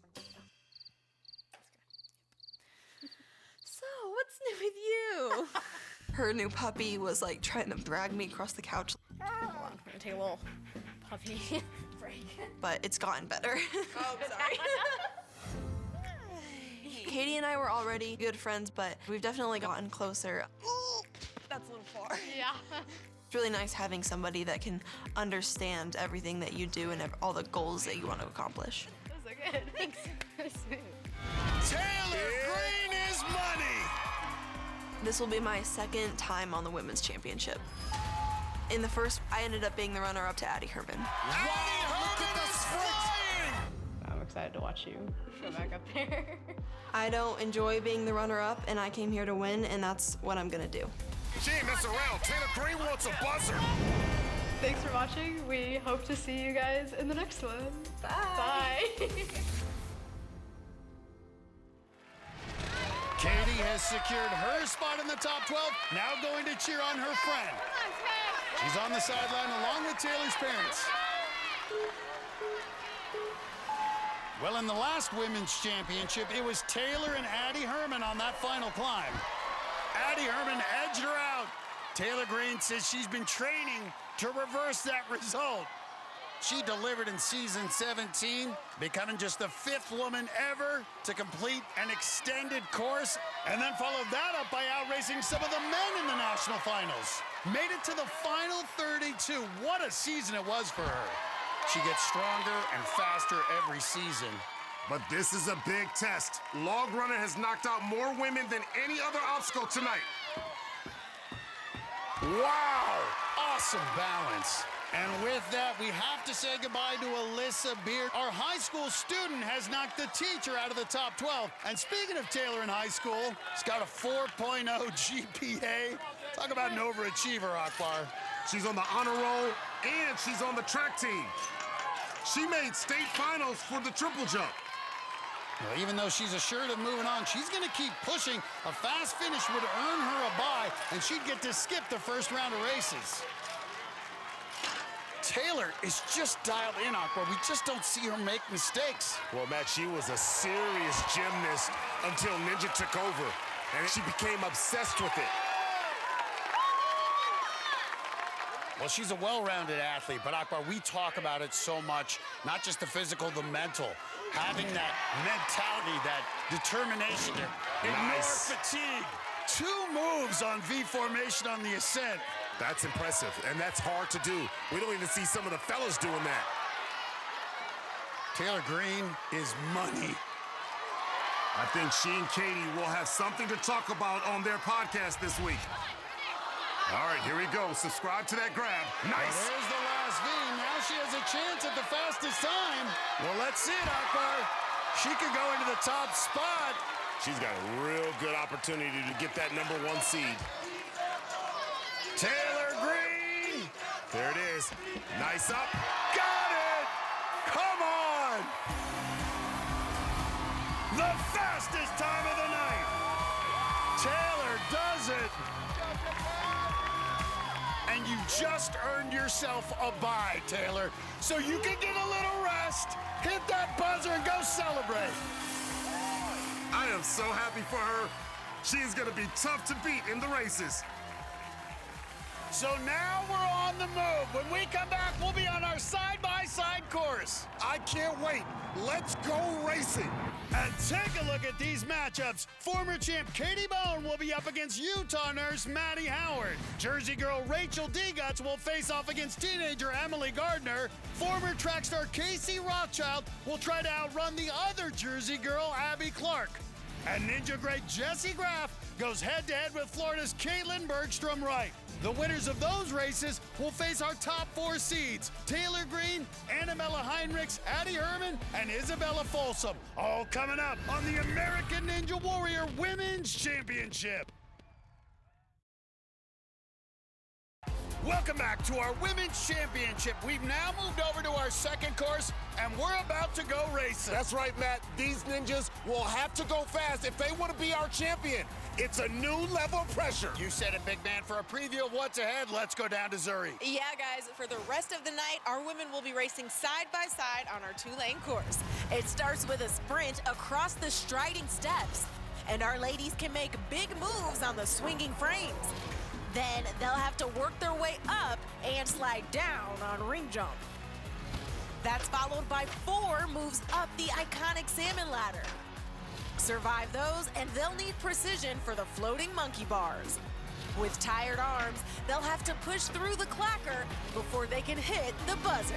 So, what's new with you? Her new puppy was like trying to drag me across the couch. Hold on, I'm gonna take a little puppy break. But it's gotten better. Oh, sorry. Katie and I were already good friends, but we've definitely gotten closer. Ooh, that's a little far. Yeah. It's really nice having somebody that can understand everything that you do and all the goals that you want to accomplish. Those are good. Thanks. Taylor Green is money! This will be my second time on the Women's Championship. In the first, I ended up being the runner-up to Addie Herman. Addie Herman is flying! I'm excited to watch you go back up there. I don't enjoy being the runner-up, and I came here to win, and that's what I'm gonna do. She ain't messing around. Taylor Green wants a buzzer. Thanks for watching. We hope to see you guys in the next one. Bye. Bye. Katie has secured her spot in the top 12, now going to cheer on her friend. She's on the sideline along with Taylor's parents. Well, in the last women's championship, it was Taylor and Addie Herman on that final climb. Addie Herman edged her out. Taylor Green says she's been training to reverse that result. She delivered in season 17, becoming just the 5th woman ever to complete an extended course, and then followed that up by outracing some of the men in the national finals. Made it to the final 32. What a season it was for her. She gets stronger and faster every season. But this is a big test. Log Runner has knocked out more women than any other obstacle tonight. Wow! Awesome balance. And with that, we have to say goodbye to Alyssa Beard. Our high school student has knocked the teacher out of the top 12. And speaking of Taylor in high school, he's got a 4.0 GPA. Talk about an overachiever, Akbar. She's on the honor roll, and she's on the track team. She made state finals for the triple jump. Well, even though she's assured of moving on, she's going to keep pushing. A fast finish would earn her a bye, and she'd get to skip the first round of races. Taylor is just dialed in, Akbar. We just don't see her make mistakes. Well, Matt, she was a serious gymnast until Ninja took over, and she became obsessed with it. Well, she's a well-rounded athlete, but Akbar, we talk about it so much, not just the physical, the mental. Having that mentality, that determination to ignore fatigue. 2 moves on V formation on the ascent. That's impressive, and that's hard to do. We don't even see some of the fellas doing that. Taylor Green is money. I think she and Katie will have something to talk about on their podcast this week. All right, here we go. Subscribe to that grab. Nice. Well, there's the last V. Now she has a chance at the fastest time. Well, let's see it, Akbar. She could go into the top spot. She's got a real good opportunity to get that #1 seed. Taylor Green. There it is. Nice up. Got it. Come on. The fastest time of the night. Taylor does it. And you just earned yourself a bye, Taylor. So you can get a little rest, hit that buzzer, and go celebrate. I am so happy for her. She is going to be tough to beat in the races. So now we're on the move. When we come back, we'll be on our side-by-side course. I can't wait. Let's go racing. And take a look at these matchups. Former champ Katie Bone will be up against Utah nurse Maddie Howard. Jersey girl Rachel D-Guts will face off against teenager Emily Gardner. Former track star Casey Rothschild will try to outrun the other Jersey girl Abby Clark. And Ninja great Jessie Graff goes head-to-head with Florida's Caitlin Bergstrom Wright. The winners of those races will face our top 4 seeds, Taylor Green, Annabella Heinrichs, Addie Herman, and Isabella Folsom. All coming up on the American Ninja Warrior Women's Championship. Welcome back to our Women's Championship. We've now moved over to our second course, and we're about to go racing. That's right, Matt. These ninjas will have to go fast if they want to be our champion. It's a new level of pressure. You said it, big man. For a preview of what's ahead, let's go down to Zuri. Yeah, guys, for the rest of the night, our women will be racing side by side on our 2-lane course. It starts with a sprint across the striding steps, and our ladies can make big moves on the swinging frames. Then they'll have to work their way up and slide down on ring jump. That's followed by 4 moves up the iconic salmon ladder. Survive those, and they'll need precision for the floating monkey bars. With tired arms, they'll have to push through the clacker before they can hit the buzzer.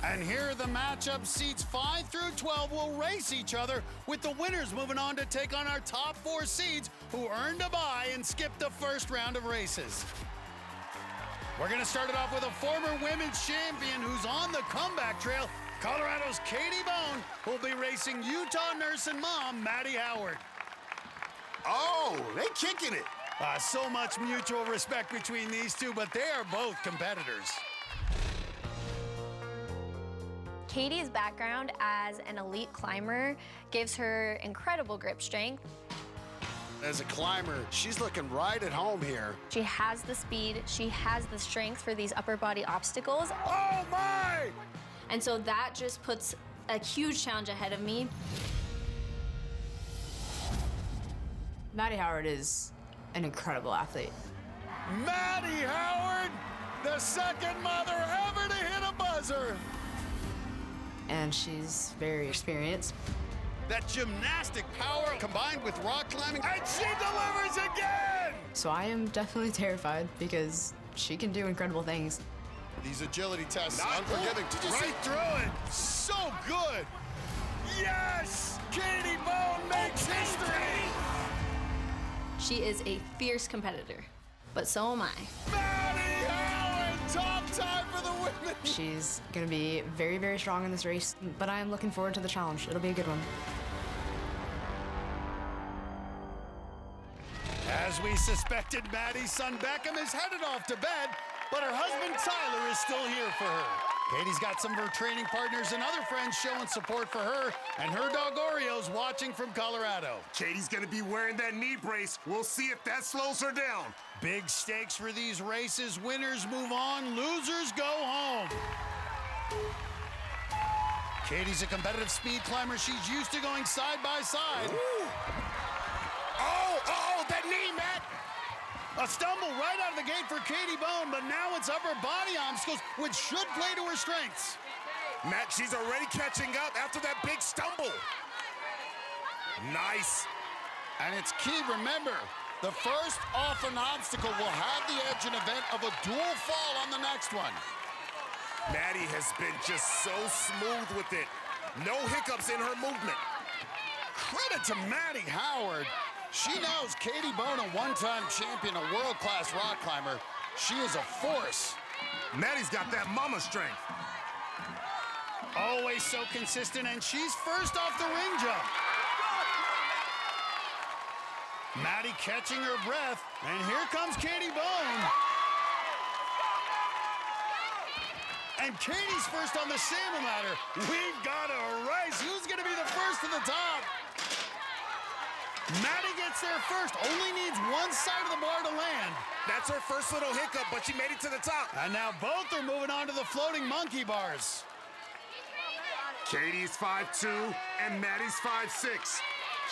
And here are the matchups. Seeds 5 through 12 will race each other, with the winners moving on to take on our top 4 seeds who earned a bye and skipped the first round of races. We're going to start it off with a former women's champion who's on the comeback trail, Colorado's Katie Bone, who'll be racing Utah nurse and mom, Maddie Howard. Oh, they kicking it. So much mutual respect between these two, but they are both competitors. Katie's background as an elite climber gives her incredible grip strength. As a climber, she's looking right at home here. She has the speed, she has the strength for these upper body obstacles. Oh my! And so that just puts a huge challenge ahead of me. Maddie Howard is an incredible athlete. Maddie Howard, the second mother ever to hit a buzzer. And she's very experienced. That gymnastic power combined with rock climbing, and she delivers again! So I am definitely terrified because she can do incredible things. These agility tests, unforgiving. Did you right see? through it. So good. Yes! Katie Bone makes history! She is a fierce competitor, but so am I. Maddie Howard, top time for the women! She's gonna be very, very strong in this race, but I am looking forward to the challenge. It'll be a good one. As we suspected, Maddie's son Beckham is headed off to bed, but her husband Tyler is still here for her. Katie's got some of her training partners and other friends showing support for her, and her dog Oreo's watching from Colorado. Katie's gonna be wearing that knee brace. We'll see if that slows her down. Big stakes for these races. Winners move on, losers go home. Katie's a competitive speed climber. She's used to going side by side. Ooh. Oh, that knee, Matt. A stumble right out of the gate for Katie Bone, but now it's upper body obstacles, which should play to her strengths. Matt, she's already catching up after that big stumble. Nice. And it's key, remember, the first off an obstacle will have the edge in event of a dual fall on the next one. Maddie has been just so smooth with it. No hiccups in her movement. Credit to Maddie Howard. She knows Katie Bone, a one-time champion, a world-class rock climber. She is a force. Maddie's got that mama strength. Always so consistent, and she's first off the ring jump. Maddie catching her breath, and here comes Katie Bone. And Katie's first on the salmon ladder. We've got a race. Who's gonna be the first to the top? Maddie gets there first, only needs one side of the bar to land. That's her first little hiccup, but she made it to the top. And now both are moving on to the floating monkey bars. Katie's 5'2", and Maddie's 5'6".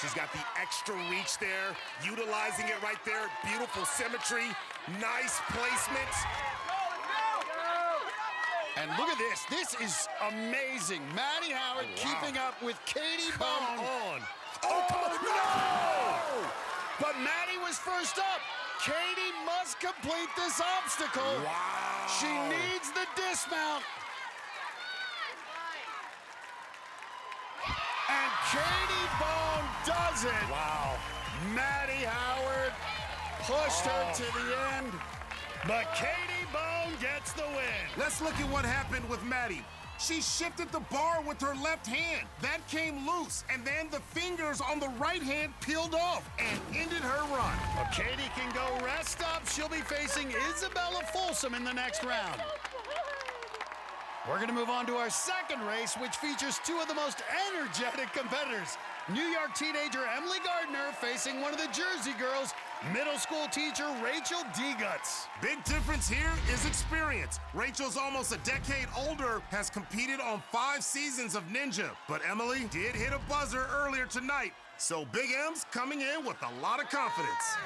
She's got the extra reach there, utilizing it right there. Beautiful symmetry, nice placement. And look at this. This is amazing. Maddie Howard keeping up with Katie Bone. Come on. Oh, come on. No! But Maddie was first up. Katie must complete this obstacle. Wow. She needs the dismount. And Katie Bone does it. Wow. Maddie Howard pushed her to the end. But Katie Bone gets the win. Let's look at what happened with Maddie. She shifted the bar with her left hand. That came loose, and then the fingers on the right hand peeled off and ended her run. Well, Katie can go rest up. She'll be facing Isabella Folsom in the next round. We're going to move on to our second race, which features two of the most energetic competitors. New York teenager Emily Gardner facing one of the Jersey girls, middle school teacher Rachel D-Guts. Big difference here is experience. Rachel's almost a decade older, has competed on 5 seasons of Ninja, but Emily did hit a buzzer earlier tonight. So Big M's coming in with a lot of confidence.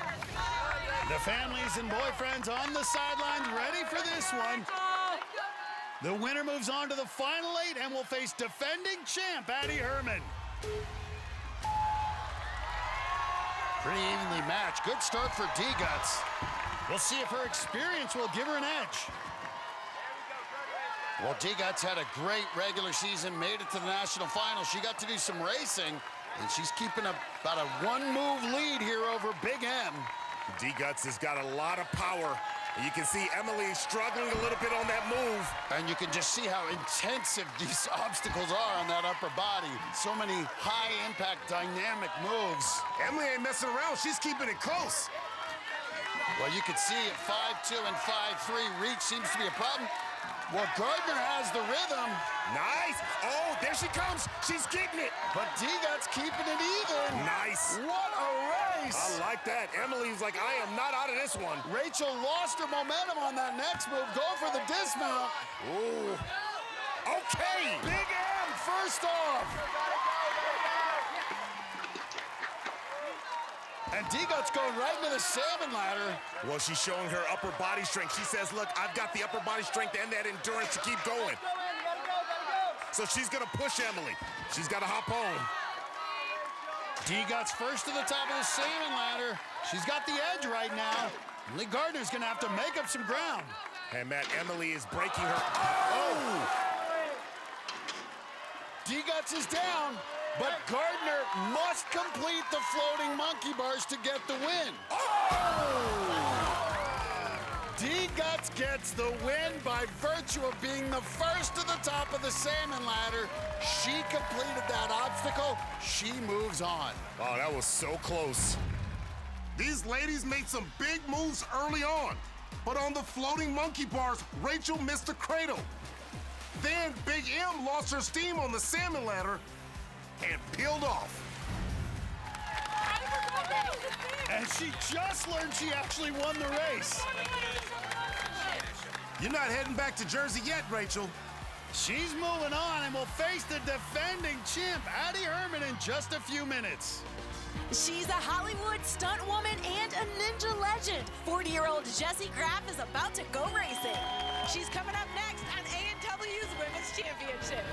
The families and boyfriends on the sidelines ready for this one. The winner moves on to the final 8 and will face defending champ Addie Herman. Pretty evenly matched. Good start for D-Guts. We'll see if her experience will give her an edge. Well, D-Guts had a great regular season, made it to the national final. She got to do some racing, and she's keeping about a 1-move lead here over Big M. D-Guts has got a lot of power. You can see Emily struggling a little bit on that move. And you can just see how intensive these obstacles are on that upper body. So many high-impact, dynamic moves. Emily ain't messing around. She's keeping it close. Well, you can see at 5'2" and 5'3", reach seems to be a problem. Well, Gardner has the rhythm. Nice. Oh, there she comes. She's getting it. But D-Guts keeping it even. Nice. What a race. I like that. Emily's like, I am not out of this one. Rachel lost her momentum on that next move. Go for the dismount. Ooh. Okay. Big M first off. And D-Guts going right into the salmon ladder. Well, she's showing her upper body strength. She says, look, I've got the upper body strength and that endurance to keep going. So she's going to push Emily. She's got to hop on. D-Guts first to the top of the salmon ladder. She's got the edge right now. Lee Gardner's going to have to make up some ground. And Matt, Emily is breaking her. Oh! D-Guts is down. But Gardner must complete the floating monkey bars to get the win. Oh! D-Guts gets the win by virtue of being the first to the top of the salmon ladder. She completed that obstacle. She moves on. Oh, that was so close. These ladies made some big moves early on. But on the floating monkey bars, Rachel missed the cradle. Then Big M lost her steam on the salmon ladder and peeled off. And she just learned she actually won the race. You're not heading back to Jersey yet, Rachel. She's moving on and will face the defending champ, Addie Herman, in just a few minutes. She's a Hollywood stunt woman and a ninja legend. 40-year-old Jessie Graff is about to go racing. She's coming up next on A&W's Women's Championship.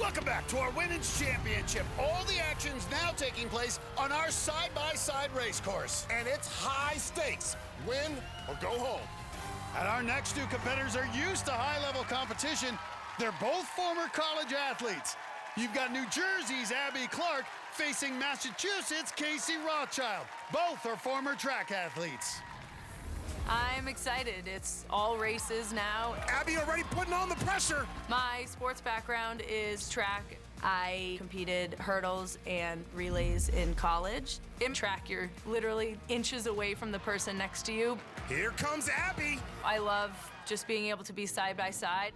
Welcome back to our Women's Championship. All the action's now taking place on our side-by-side race course. And it's high stakes. Win or go home. And our next two competitors are used to high-level competition. They're both former college athletes. You've got New Jersey's Abby Clark facing Massachusetts' Casey Rothschild. Both are former track athletes. I'm excited. It's all races now. Abby already putting on the pressure. My sports background is track. I competed hurdles and relays in college. In track, you're literally inches away from the person next to you. Here comes Abby. I love just being able to be side by side.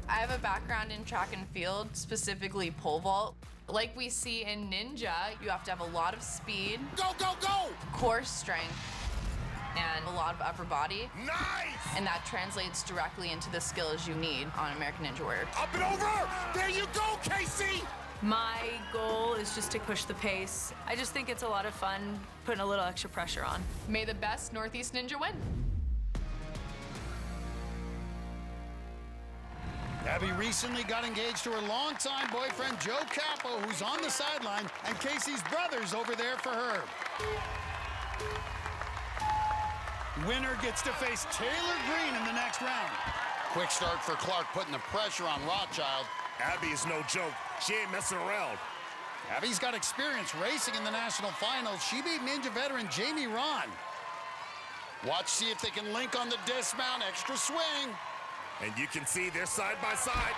I have a background in track and field, specifically pole vault. Like we see in Ninja, you have to have a lot of speed. Go, go, go! Core strength. and a lot of upper body. Nice! And that translates directly into the skills you need on American Ninja Warrior. Up and over! There you go, Casey! My goal is just to push the pace. I just think it's a lot of fun putting a little extra pressure on. May the best Northeast Ninja win. Abby recently got engaged to her longtime boyfriend, Joe Capo, who's on the sideline, and Casey's brother's over there for her. Winner gets to face Taylor Green in the next round. Quick start for Clark, putting the pressure on Rothschild. Abby is no joke. She ain't messing around. Abby's got experience racing in the national finals. She beat Ninja veteran Jamie Ron. Watch, see if they can link on the dismount. Extra swing. And you can see they're side by side.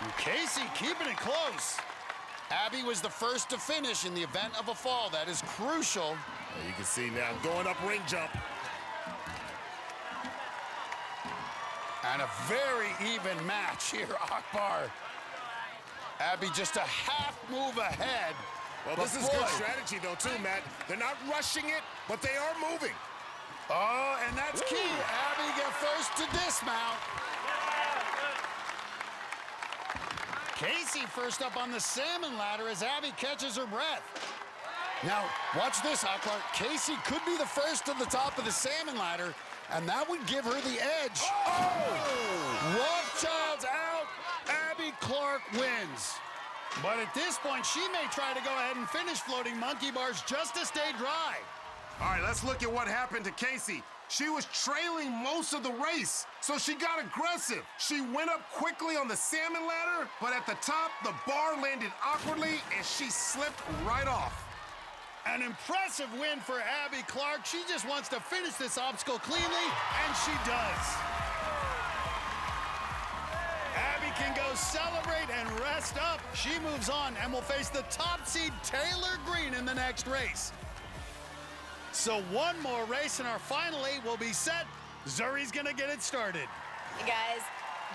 And Casey keeping it close. Abby was the first to finish in the event of a fall. That is crucial. Well, you can see now going up ring jump. And a very even match here, Akbar. Abby just a half move ahead. Well, this is good strategy, though, too, Matt. They're not rushing it, but they are moving. Oh, and that's key. Abby get first to dismount. Casey first up on the salmon ladder as Abby catches her breath. Now, watch this, Akbar. Casey could be the first to the top of the salmon ladder, and that would give her the edge. Oh! Rothschild's out. Abby Clark wins. But at this point, she may try to go ahead and finish floating monkey bars just to stay dry. All right, let's look at what happened to Casey. She was trailing most of the race, so she got aggressive. She went up quickly on the salmon ladder, but at the top, the bar landed awkwardly, and she slipped right off. An impressive win for Abby Clark. She just wants to finish this obstacle cleanly, and she does. Abby can go celebrate and rest up. She moves on and will face the top seed Taylor Green in the next race. So one more race and our final 8 will be set. Zuri's gonna get it started. Hey guys,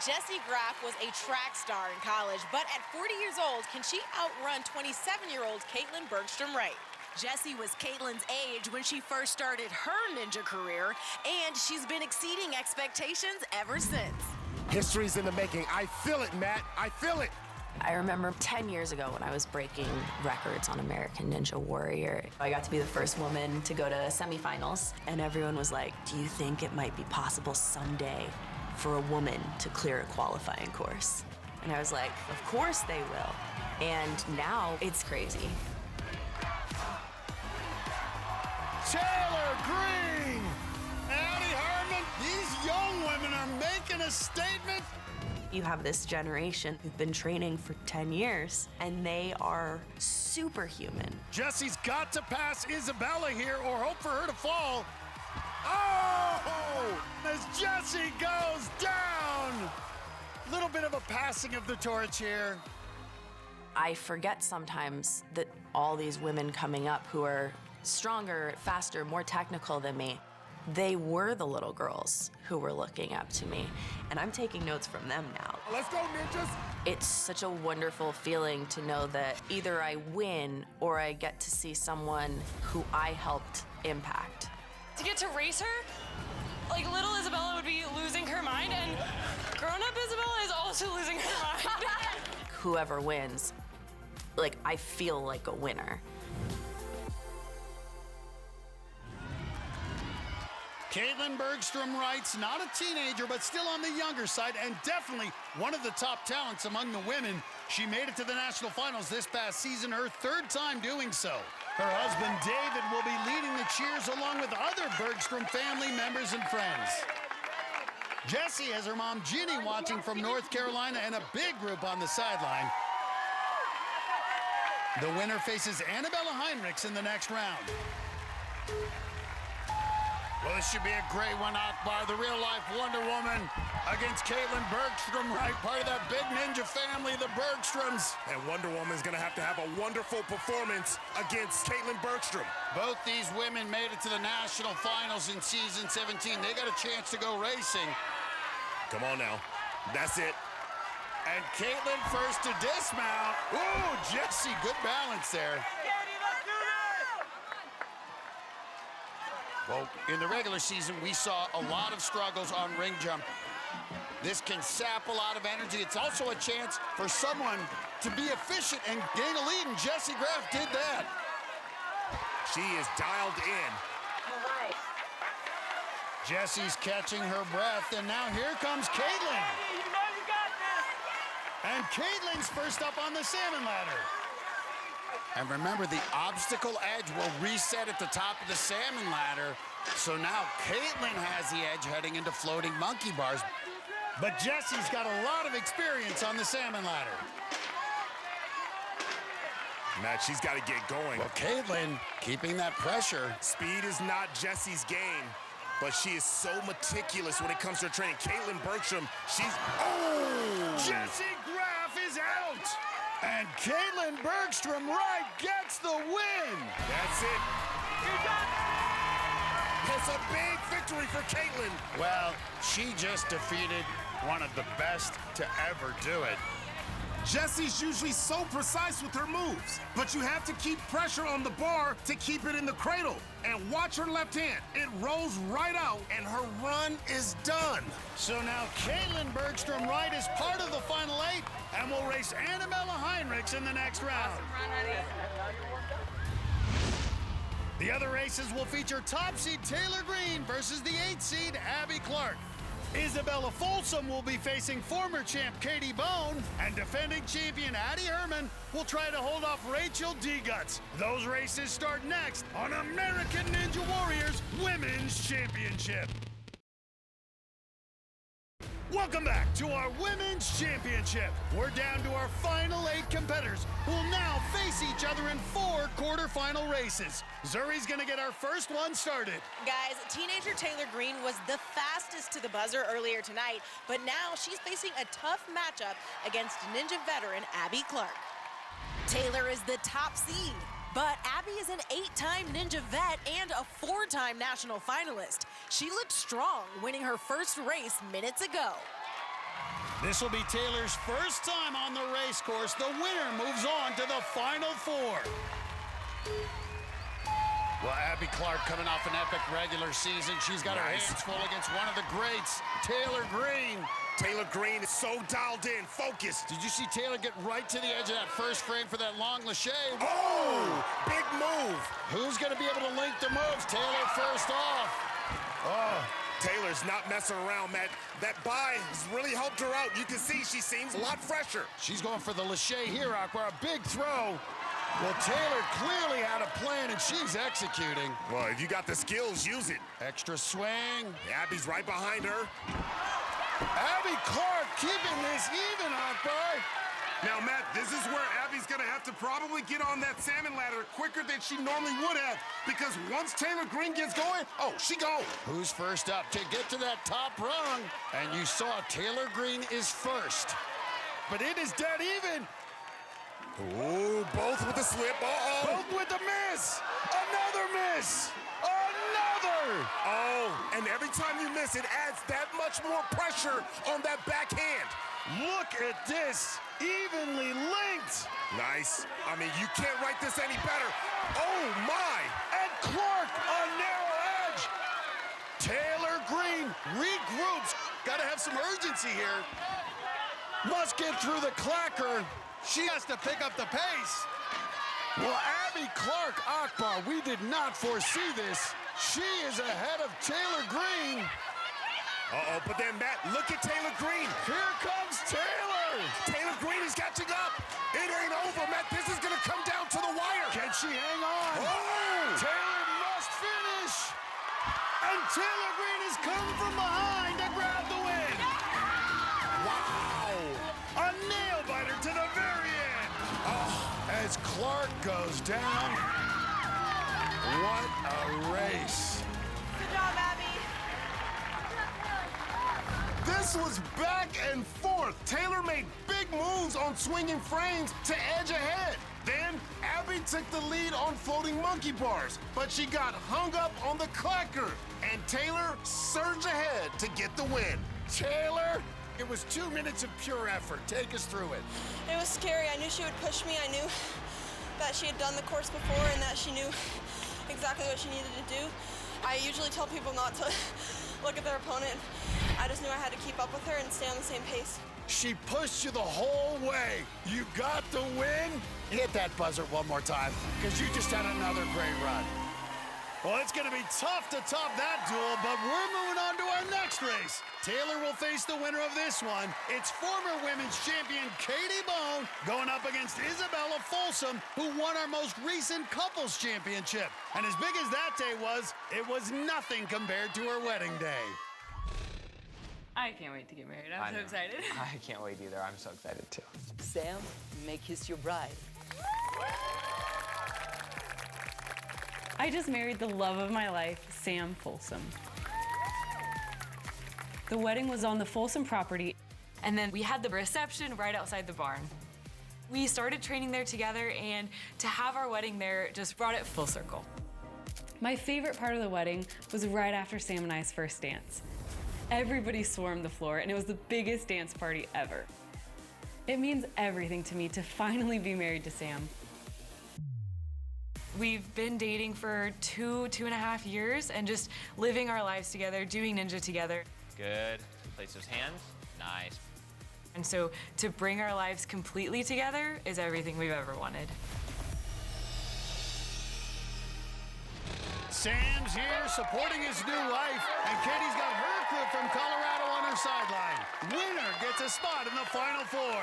Jessie Graff was a track star in college, but at 40 years old, can she outrun 27-year-old Caitlin Bergstrom-Wright? Jessie was Caitlin's age when she first started her ninja career, and she's been exceeding expectations ever since. History's in the making. I feel it, Matt. I feel it. I remember 10 years ago when I was breaking records on American Ninja Warrior. I got to be the first woman to go to semifinals, and everyone was like, do you think it might be possible someday for a woman to clear a qualifying course? And I was like, of course they will. And now it's crazy. Taylor Green! Addie Harmon, these young women are making a statement. You have this generation who've been training for 10 years, and they are superhuman. Jessie's got to pass Isabella here or hope for her to fall. Oh! As Jessie goes down! Little bit of a passing of the torch here. I forget sometimes that all these women coming up who are stronger, faster, more technical than me, they were the little girls who were looking up to me, and I'm taking notes from them now. Let's go, ninjas! It's such a wonderful feeling to know that either I win or I get to see someone who I helped impact. To get to race her, like little Isabella would be losing her mind, and grown-up Isabella is also losing her mind. Whoever wins, like, I feel like a winner. Caitlin Bergstrom-Wright's not a teenager, but still on the younger side, and definitely one of the top talents among the women. She made it to the national finals this past season, her 3rd time doing so. Her husband, David, will be leading the cheers along with other Bergstrom family members and friends. Jessie has her mom, Ginny, watching from North Carolina, and a big group on the sideline. The winner faces Annabella Heinrichs in the next round. Well, this should be a great one, Akbar. The real-life Wonder Woman against Caitlin Bergstrom-Wright, part of that big ninja family, the Bergstroms. And Wonder Woman's gonna have a wonderful performance against Caitlin Bergstrom. Both these women made it to the national finals in season 17. They got a chance to go racing. Come on now. That's it. And Caitlin first to dismount. Ooh, Jessie, good balance there. Well, in the regular season, we saw a lot of struggles on ring jump. This can sap a lot of energy. It's also a chance for someone to be efficient and gain a lead, and Jessie Graff did that. She is dialed in. Jessie's catching her breath, and now here comes Caitlin. You know you got this. And Caitlin's first up on the salmon ladder. And remember, the obstacle edge will reset at the top of the salmon ladder. So now Caitlin has the edge heading into floating monkey bars. But Jessie's got a lot of experience on the salmon ladder. Matt, she's got to get going. Well, Caitlin keeping that pressure. Speed is not Jessie's game, but she is so meticulous when it comes to her training. Caitlin Bergstrom, she's... Oh! Jessie Graff is out! And Caitlin Bergstrom Wright gets the win! That's it. It's a big victory for Caitlin. Well, she just defeated one of the best to ever do it. Jessie's usually so precise with her moves, but you have to keep pressure on the bar to keep it in the cradle. And watch her left hand. It rolls right out, and her run is done. So now Caitlin Bergstrom Wright is part of the Final 8 and will race Annabella Heinrichs in the next round. The other races will feature top seed Taylor Green versus the 8th seed Abby Clark. Isabella Folsom will be facing former champ Katie Bone, and defending champion Addie Herman will try to hold off Rachel D-Guts. Those races start next on American Ninja Warriors Women's Championship. Welcome back to our Women's Championship. We're down to our final 8 competitors who will now face each other in 4 quarterfinal races. Zuri's gonna get our first one started. Guys, teenager Taylor Green was the fastest to the buzzer earlier tonight, but now she's facing a tough matchup against Ninja veteran Abby Clark. Taylor is the top seed, but Abby is an 8-time Ninja vet and a 4-time national finalist. She looked strong, winning her first race minutes ago. This will be Taylor's first time on the race course. The winner moves on to the Final 4. Well, Abby Clark coming off an epic regular season. She's got her hands full against one of the greats, Taylor Green. Taylor Green is so dialed in, focused. Did you see Taylor get right to the edge of that first frame for that long lache? Oh, big move. Who's going to be able to link the moves? Taylor first off. Oh, Taylor's not messing around, Matt. That buy has really helped her out. You can see she seems a lot fresher. She's going for the lache here, Aqua. A big throw. Well, Taylor clearly had a plan, and she's executing. Well, if you got the skills, use it. Extra swing. Abby's right behind her. Abby Clark keeping this even, Akbar. Now, Matt, this is where Abby's going to have to probably get on that salmon ladder quicker than she normally would have, because once Taylor Green gets going, oh, she gone. Who's first up to get to that top rung? And you saw Taylor Green is first. But it is dead even. Ooh, both with the slip. Uh-oh. Both with the miss. Another miss. Another. Oh, and every time you miss, it adds that much more pressure on that backhand. Look at this. Evenly linked. Nice. I mean, you can't write this any better. Oh, my. And Clark, a narrow edge. Taylor Green regroups. Got to have some urgency here. Must get through the clacker. She has to pick up the pace. Well, Abby Clark, Akbar, we did not foresee this. She is ahead of Taylor Green. Uh-oh, but then, Matt, look at Taylor Green. Here comes Taylor. Taylor Green is catching up. It ain't over, Matt. This is going to come down to the wire. Can she hang on? Oh! Taylor must finish. And Taylor Green has come from behind to grab the win. Wow. A nail-biter to the very end. Oh, as Clark goes down. What a race. Good job, Abby. This was back and forth. Taylor made big moves on swinging frames to edge ahead. Then Abby took the lead on floating monkey bars, but she got hung up on the clacker, and Taylor surged ahead to get the win. Taylor, it was 2 minutes of pure effort. Take us through it. It was scary. I knew she would push me. I knew that she had done the course before and that she knew exactly what she needed to do. I usually tell people not to look at their opponent. I just knew I had to keep up with her and stay on the same pace. She pushed you the whole way. You got the win. Hit that buzzer one more time, because you just had another great run. Well, it's going to be tough to top that duel, but we're moving on to our next race. Taylor will face the winner of this one. It's former women's champion Katie Bone going up against Isabella Folsom, who won our most recent couples championship. And as big as that day was, it was nothing compared to her wedding day. I can't wait to get married. I'm so excited. I can't wait either. I'm so excited too. Sam, make kiss your bride. I just married the love of my life, Sam Folsom. The wedding was on the Folsom property, and then we had the reception right outside the barn. We started training there together, and to have our wedding there just brought it full circle. My favorite part of the wedding was right after Sam and I's first dance. Everybody swarmed the floor, and it was the biggest dance party ever. It means everything to me to finally be married to Sam. We've been dating for 2.5 years, and just living our lives together, doing ninja together. Good. Place those hands. Nice. And so to bring our lives completely together is everything we've ever wanted. Sam's here supporting his new wife, and Katie's got her crew from Colorado on her sideline. Winner gets a spot in the Final Four.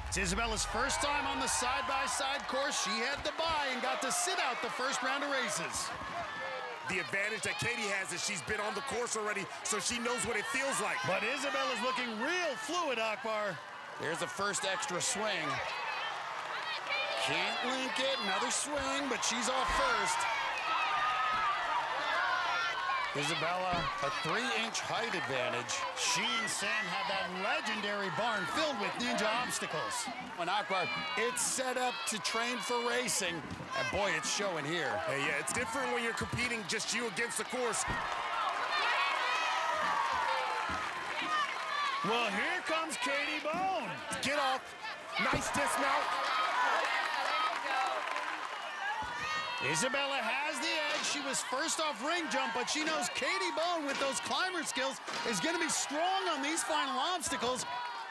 It's Isabella's first time on the side-by-side course. She had to bye and got to sit out the first round of races. The advantage that Katie has is she's been on the course already, so she knows what it feels like. But Isabella's looking real fluid, Akbar. Here's the first extra swing. Can't link it, another swing, but she's off first. Isabella, a 3-inch height advantage. She and Sam have that legendary barn filled with ninja obstacles. When Akbar, it's set up to train for racing, and boy, it's showing here. Hey, yeah, it's different when you're competing just you against the course. Well, here comes Katie Bone. Get off. Nice dismount. Isabella has the edge. She was first off ring jump, but she knows Katie Bone with those climber skills is going to be strong on these final obstacles.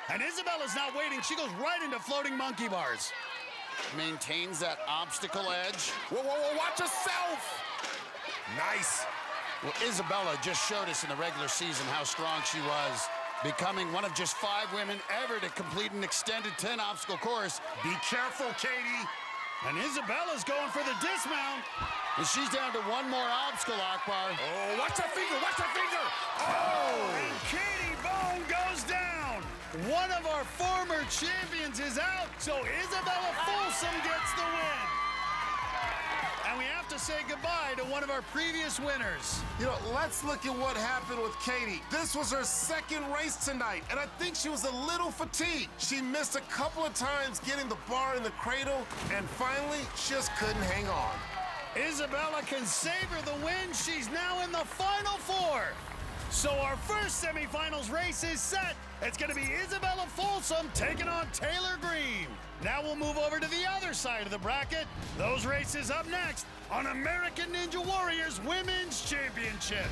And Isabella's not waiting. She goes right into floating monkey bars. Maintains that obstacle edge. Whoa, whoa, whoa, watch yourself. Nice. Well, Isabella just showed us in the regular season how strong she was, becoming one of just 5 women ever to complete an extended 10-obstacle course. Be careful, Katie. And Isabella's going for the dismount. And she's down to one more obstacle, Akbar. Oh, watch that finger, watch that finger. Oh! And Katie Bone goes down. One of our former champions is out, so Isabella Folsom gets the win. And we have to say goodbye to one of our previous winners. You know, let's look at what happened with Katie. This was her second race tonight, and I think she was a little fatigued. She missed a couple of times getting the bar in the cradle, and finally, just couldn't hang on. Isabella can savor the win. She's now in the Final Four. So our first semifinals race is set. It's going to be Isabella Folsom taking on Taylor Green. Now we'll move over to the other side of the bracket. Those races up next on American Ninja Warriors Women's Championship.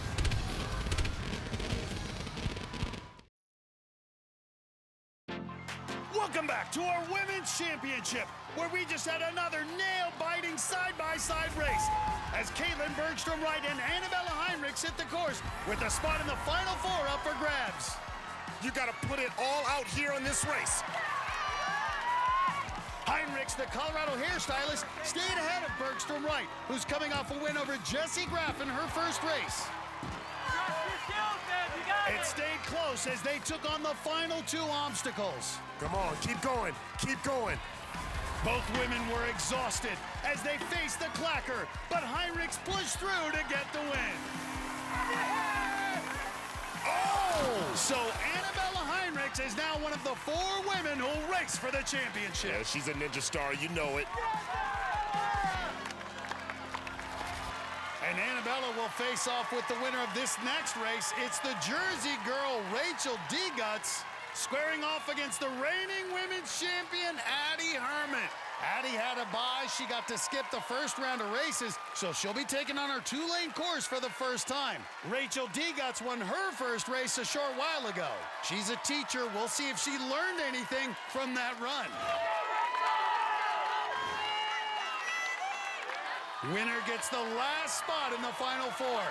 Welcome back to our Women's Championship, where we just had another nail-biting side-by-side race as Caitlin Bergstrom-Wright and Annabella Heinrichs hit the course with a spot in the Final Four up for grabs. You gotta put it all out here on this race. Heinrichs, the Colorado hairstylist, stayed ahead of Bergstrom-Wright, who's coming off a win over Jessie Graff in her first race. It stayed close as they took on the final 2 obstacles. Come on, keep going, keep going. Both women were exhausted as they faced the clacker, but Heinrichs pushed through to get the win. Oh! So Annabella Heinrichs is now one of the 4 women who'll race for the championship. Yeah, she's a ninja star, you know it. And Annabella will face off with the winner of this next race. It's the Jersey girl, Rachel D. Guts. squaring off against the reigning women's champion, Addie Herman. Addie had a bye. She got to skip the first round of races, so she'll be taking on her 2-lane course for the first time. Rachel Deguts won her first race a short while ago. She's a teacher. We'll see if she learned anything from that run. Winner gets the last spot in the Final Four.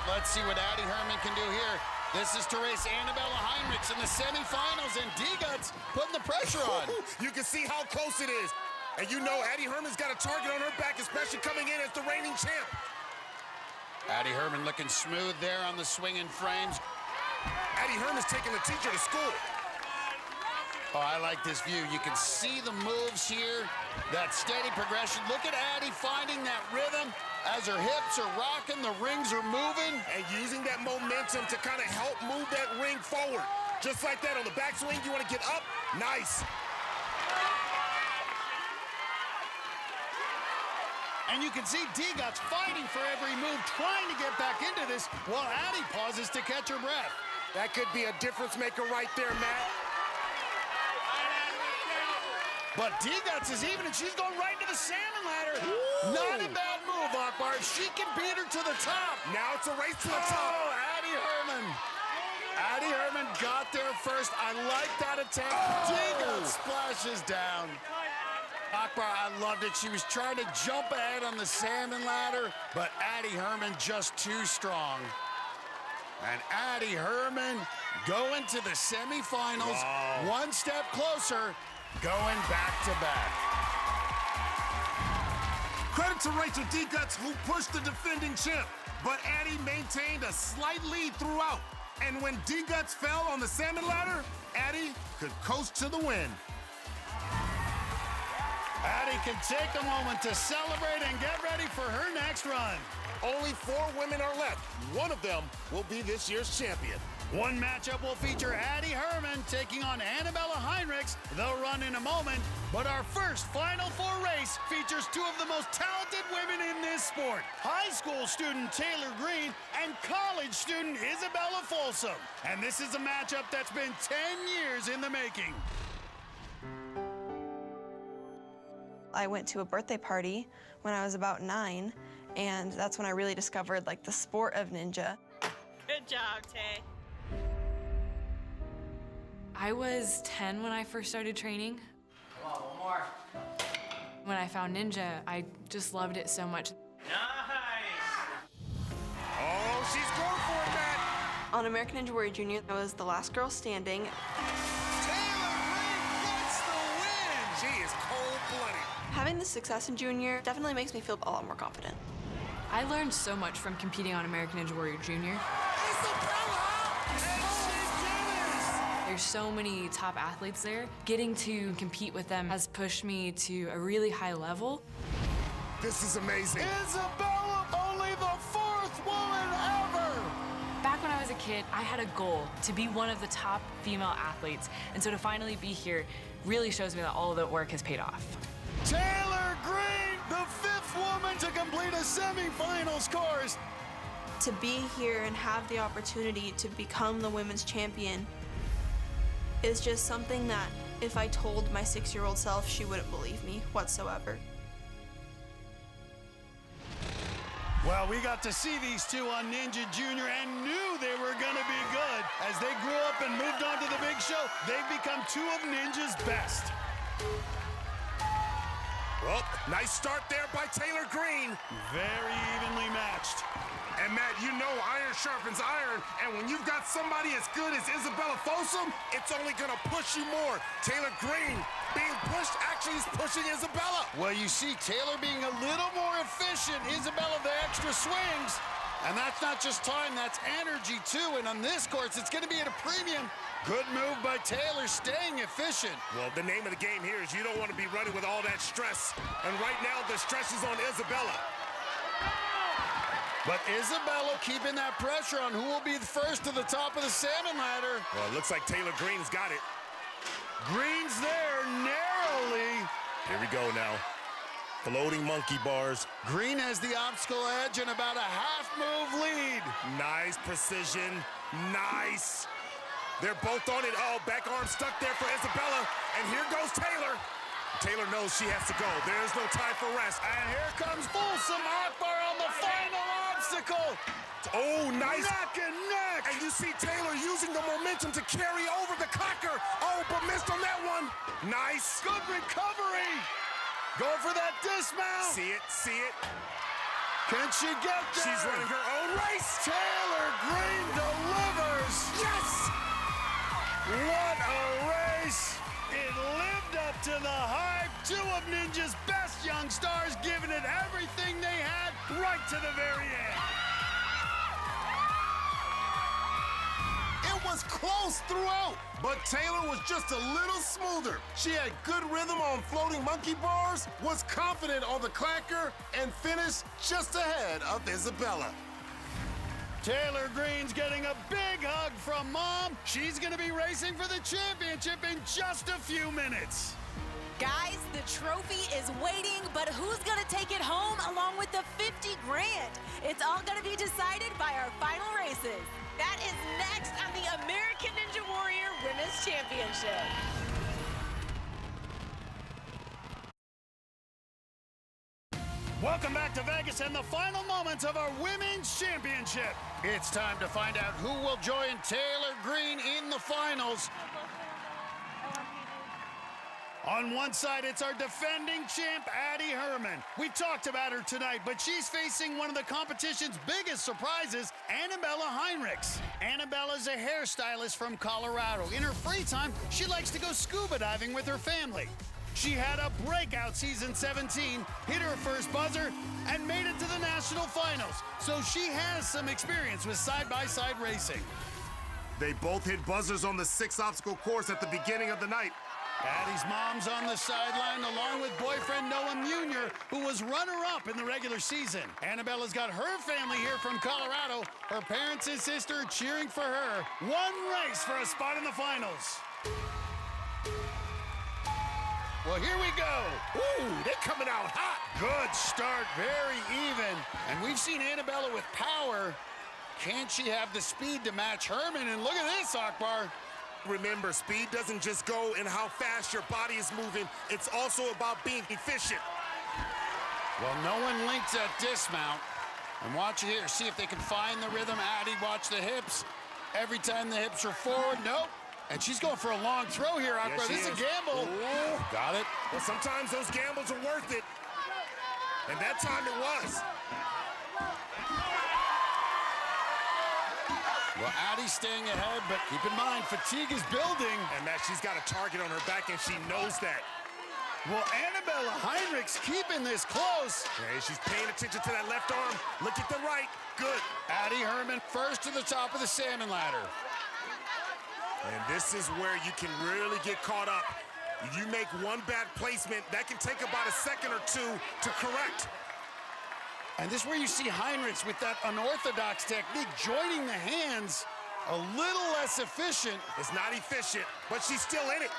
Let's see what Addie Herman can do here. This is to race Annabella Heinrichs in the semifinals, and Deguts putting the pressure on. You can see how close it is. And you know Addie Herman's got a target on her back, especially coming in as the reigning champ. Addie Herman looking smooth there on the swinging frames. Addie Herman's taking the teacher to school. Oh, I like this view. You can see the moves here, that steady progression. Look at Addie finding that rhythm as her hips are rocking, the rings are moving. And using that momentum to kind of help move that ring forward. Just like that on the backswing, you want to get up? Nice. And you can see Deguts fighting for every move, trying to get back into this, while Addie pauses to catch her breath. That could be a difference maker right there, Matt. But Deguts is even, and she's going right into the salmon ladder. Ooh. Not a bad move, Akbar. She can beat her to the top. Now it's a race to the top. Oh, Addie Herman. Addie Herman got there first. I like that attempt. Oh. Deguts splashes down. Akbar, I loved it. She was trying to jump ahead on the salmon ladder, but Addie Herman just too strong. And Addie Herman going to the semifinals, one step closer, going back to back. Credit to Rachel Deguts, who pushed the defending champ, but Addie maintained a slight lead throughout. And when Deguts fell on the salmon ladder, Addie could coast to the win. Addie can take a moment to celebrate and get ready for her next run. Only 4 women are left. One of them will be this year's champion. One matchup will feature Addie Herman taking on Annabella Heinrichs. They'll run in a moment, but our first Final Four race features 2 of the most talented women in this sport. High school student Taylor Green and college student Isabella Folsom. And this is a matchup that's been 10 years in the making. I went to a birthday party when I was about 9, and that's when I really discovered like the sport of ninja. Good job, Tay. I was 10 when I first started training. Come on, one more. When I found ninja, I just loved it so much. Nice! Oh, she's going for it, Matt! On American Ninja Warrior Junior, I was the last girl standing. Taylor Green gets the win! She is cold-blooded. Having the success in Junior definitely makes me feel a lot more confident. I learned so much from competing on American Ninja Warrior Junior. There's so many top athletes there. Getting to compete with them has pushed me to a really high level. This is amazing. Isabella, only the 4th woman ever! Back when I was a kid, I had a goal to be one of the top female athletes. And so to finally be here really shows me that all of the work has paid off. Taylor Green, the 5th woman to complete a semifinals course. To be here and have the opportunity to become the women's champion is just something that if I told my 6-year-old self, she wouldn't believe me whatsoever. Well, we got to see these 2 on Ninja Junior and knew they were gonna be good. As they grew up and moved on to the big show, they've become 2 of Ninja's best. Well, nice start there by Taylor Green. Very evenly matched. And Matt, you know iron sharpens iron, and when you've got somebody as good as Isabella Folsom, it's only gonna push you more. Taylor Green being pushed actually is pushing Isabella. Well, you see Taylor being a little more efficient, Isabella the extra swings. And that's not just time, that's energy too. And on this course, it's gonna be at a premium. Good move by Taylor, staying efficient. Well, the name of the game here is you don't want to be running with all that stress. And right now, the stress is on Isabella. But Isabella keeping that pressure on who will be first to the top of the salmon ladder. Well, it looks like Taylor Green's got it. Green's there narrowly. Here we go now. Floating monkey bars. Green has the obstacle edge and about a half-move lead. Nice precision. Nice. They're both on it. Oh, back arm stuck there for Isabella. And here goes Taylor. Taylor knows she has to go. There's no time for rest. And here comes Fulsom Akbar on the final obstacle. Oh, nice. Neck and neck. And you see Taylor using the momentum to carry over the clacker. Oh, but missed on that one. Nice. Good recovery. Going for that dismount. See it, see it. Can she get there? She's running her own race. Taylor Green delivers. Yes! What a race. It lived up to the hype. Two of Ninja's best young stars giving it everything they had right to the very end. It was close throughout, but Taylor was just a little smoother. She had good rhythm on floating monkey bars, was confident on the clacker, and finished just ahead of Isabella. Taylor Green's getting a big hug from Mom. She's gonna be racing for the championship in just a few minutes. Guys, the trophy is waiting, but who's gonna take it home along with the 50 grand? It's all gonna be decided by our final races. That is next on the American Ninja Warrior Women's Championship. Welcome back to Vegas and the final moments of our Women's Championship. It's time to find out who will join Taylor Green in the finals. On one side, it's our defending champ, Addie Herman. We talked about her tonight, but she's facing one of the competition's biggest surprises, Annabella Heinrichs. Annabella's a hairstylist from Colorado. In her free time, she likes to go scuba diving with her family. She had a breakout season 17, hit her first buzzer, and made it to the national finals. So she has some experience with side-by-side racing. They both hit buzzers on the 6-obstacle course at the beginning of the night. Addie's mom's on the sideline along with boyfriend Noah Munier, who was runner-up in the regular season. Annabella's got her family here from Colorado, her parents and sister cheering for her. One race for a spot in the finals. Well, here we go. Ooh, they're coming out hot. Good start, very even. And we've seen Annabella with power. Can she have the speed to match Herman? And look at this, Akbar. Remember, speed doesn't just go in how fast your body is moving. It's also about being efficient. Well, no one linked that dismount. And watch it here. See if they can find the rhythm. Addie, watch the hips. Every time the hips are forward, nope. And she's going for a long throw here, Akbar. Yes, this is a gamble. Ooh. Got it. Well, sometimes those gambles are worth it. And that time it was. Well, Addie's staying ahead, but keep in mind, fatigue is building. And that she's got a target on her back, and she knows that. Well, Annabella Heinrichs keeping this close. Hey, she's paying attention to that left arm. Look at the right. Good. Addie Herman first to the top of the salmon ladder. And this is where you can really get caught up. If you make one bad placement, that can take about a second or two to correct. And this is where you see Heinrichs with that unorthodox technique, joining the hands a little less efficient. It's not efficient, but she's still in it.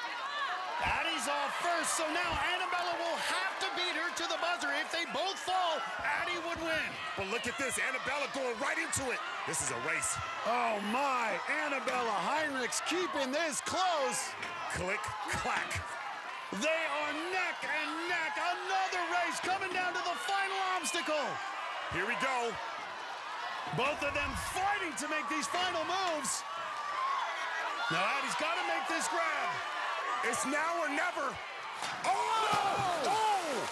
Addie's off first, so now Annabella will have to beat her to the buzzer. If they both fall, Addie would win. But look at this, Annabella going right into it. This is a race. Oh my, Annabella Heinrichs keeping this close. Click, clack. They are neck and neck. Another race coming down to the final obstacle. Here we go. Both of them fighting to make these final moves. Now Addie's got to make this grab. It's now or never. Oh!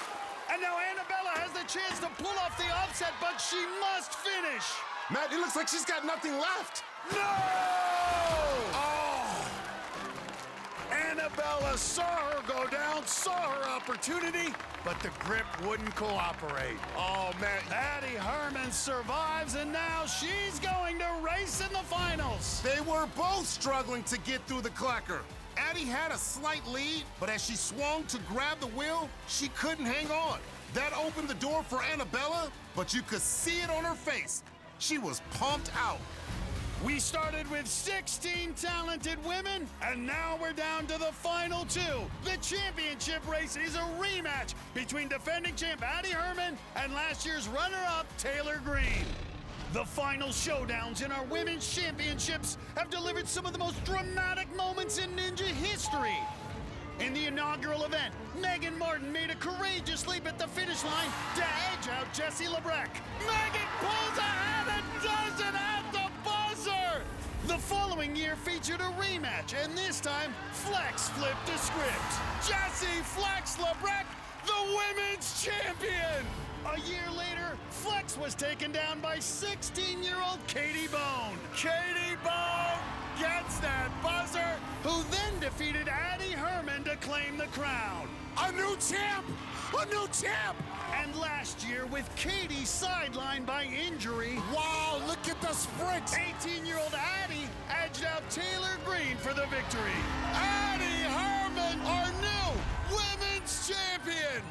And now Annabella has the chance to pull off the offset, but she must finish. Matt, it looks like she's got nothing left. No! Oh! Annabella saw her go down, saw her opportunity, but the grip wouldn't cooperate. Oh, man. Addie Herman survives, and now she's going to race in the finals. They were both struggling to get through the clacker. Addie had a slight lead, but as she swung to grab the wheel, she couldn't hang on. That opened the door for Annabella, but you could see it on her face. She was pumped out. We started with 16 talented women, and now we're down to the final 2. The championship race is a rematch between defending champ Addie Herman and last year's runner-up Taylor Green. The final showdowns in our women's championships have delivered some of the most dramatic moments in ninja history. In the inaugural event, Megan Martin made a courageous leap at the finish line to edge out Jessie Lebrecq. Megan pulls ahead and does it at the buzzer! The following year featured a rematch, and this time, Flex flipped the script. Jessie Flex Lebrecq, the women's champion! A year later, Flex was taken down by 16-year-old Katie Bone. Katie Bone gets that buzzer, who then defeated Addie Herman to claim the crown. A new champ! A new champ! And last year, with Katie sidelined by injury, wow, look at the sprint! 18-year-old Addie edged out Taylor Green for the victory. Addie Herman, our new women's champion!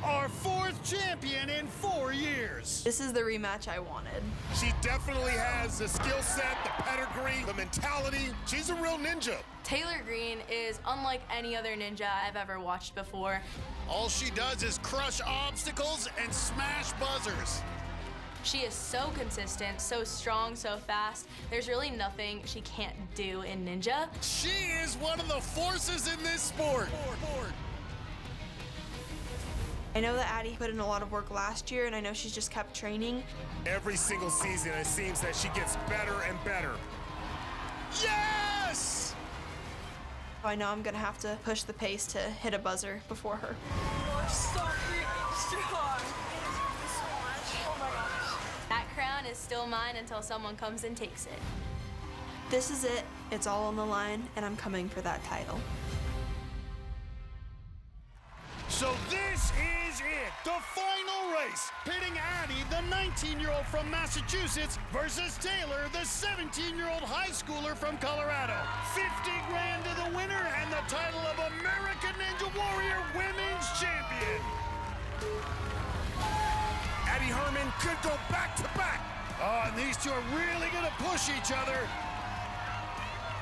Our 4th champion in 4 years. This is the rematch I wanted. She definitely has the skill set, the pedigree, the mentality. She's a real ninja. Taylor Green is unlike any other ninja I've ever watched before. All she does is crush obstacles and smash buzzers. She is so consistent, so strong, so fast. There's really nothing she can't do in ninja. She is one of the forces in this sport. I know that Addie put in a lot of work last year, and I know she's just kept training. Every single season, it seems that she gets better and better. Yes! I know I'm gonna have to push the pace to hit a buzzer before her. You're so freaking strong. Thank you so much. Oh my gosh. That crown is still mine until someone comes and takes it. This is it. It's all on the line, and I'm coming for that title. So this is it, the final race, pitting Addie, the 19-year-old from Massachusetts, versus Taylor, the 17-year-old high schooler from Colorado. 50 grand to the winner and the title of American Ninja Warrior Women's Champion. Addie Herman could go back to back. Oh, and these two are really gonna push each other.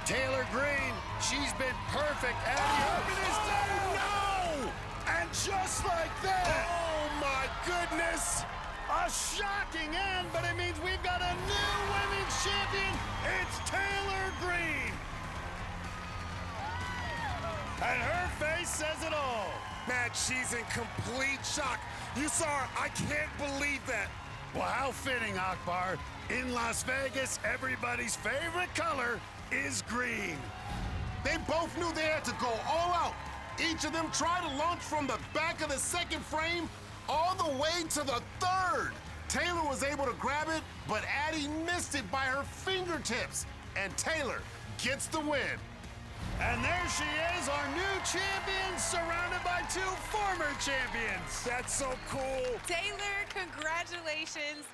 Taylor Green, she's been perfect. Addie Herman is there. No! And just like that, oh my goodness! A shocking end, but it means we've got a new women's champion. It's Taylor Green. And her face says it all. Man, she's in complete shock. You saw her, I can't believe that. Well, how fitting, Akbar. In Las Vegas, everybody's favorite color is green. They both knew they had to go all out. Each of them tried to launch from the back of the second frame all the way to the third. Taylor was able to grab it, but Addie missed it by her fingertips. And Taylor gets the win. And there she is, our new champion, surrounded by 2 former champions. That's so cool. Taylor, congratulations.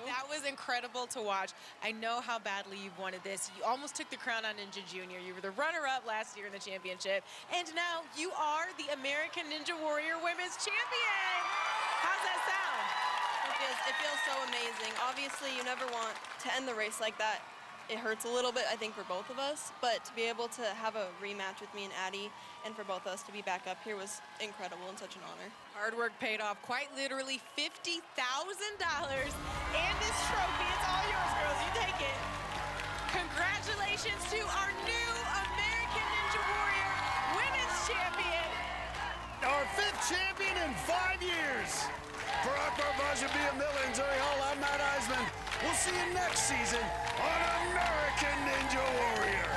That was incredible to watch. I know how badly you've wanted this. You almost took the crown on Ninja Junior. You were the runner-up last year in the championship. And now you are the American Ninja Warrior Women's Champion. How's that sound? It feels so amazing. Obviously, you never want to end the race like that. It hurts a little bit, I think, for both of us. But to be able to have a rematch with me and Addie, and for both of us to be back up here was incredible and such an honor. Hard work paid off. Quite literally $50,000. And this trophy, it's all yours, girls. You take it. Congratulations to our new American Ninja Warrior Women's Champion. Our 5th champion in 5 years. For Akbar Vajabi and Miller and Zuri Hall, I'm Matt Eisman. We'll see you next season on American Ninja Warrior.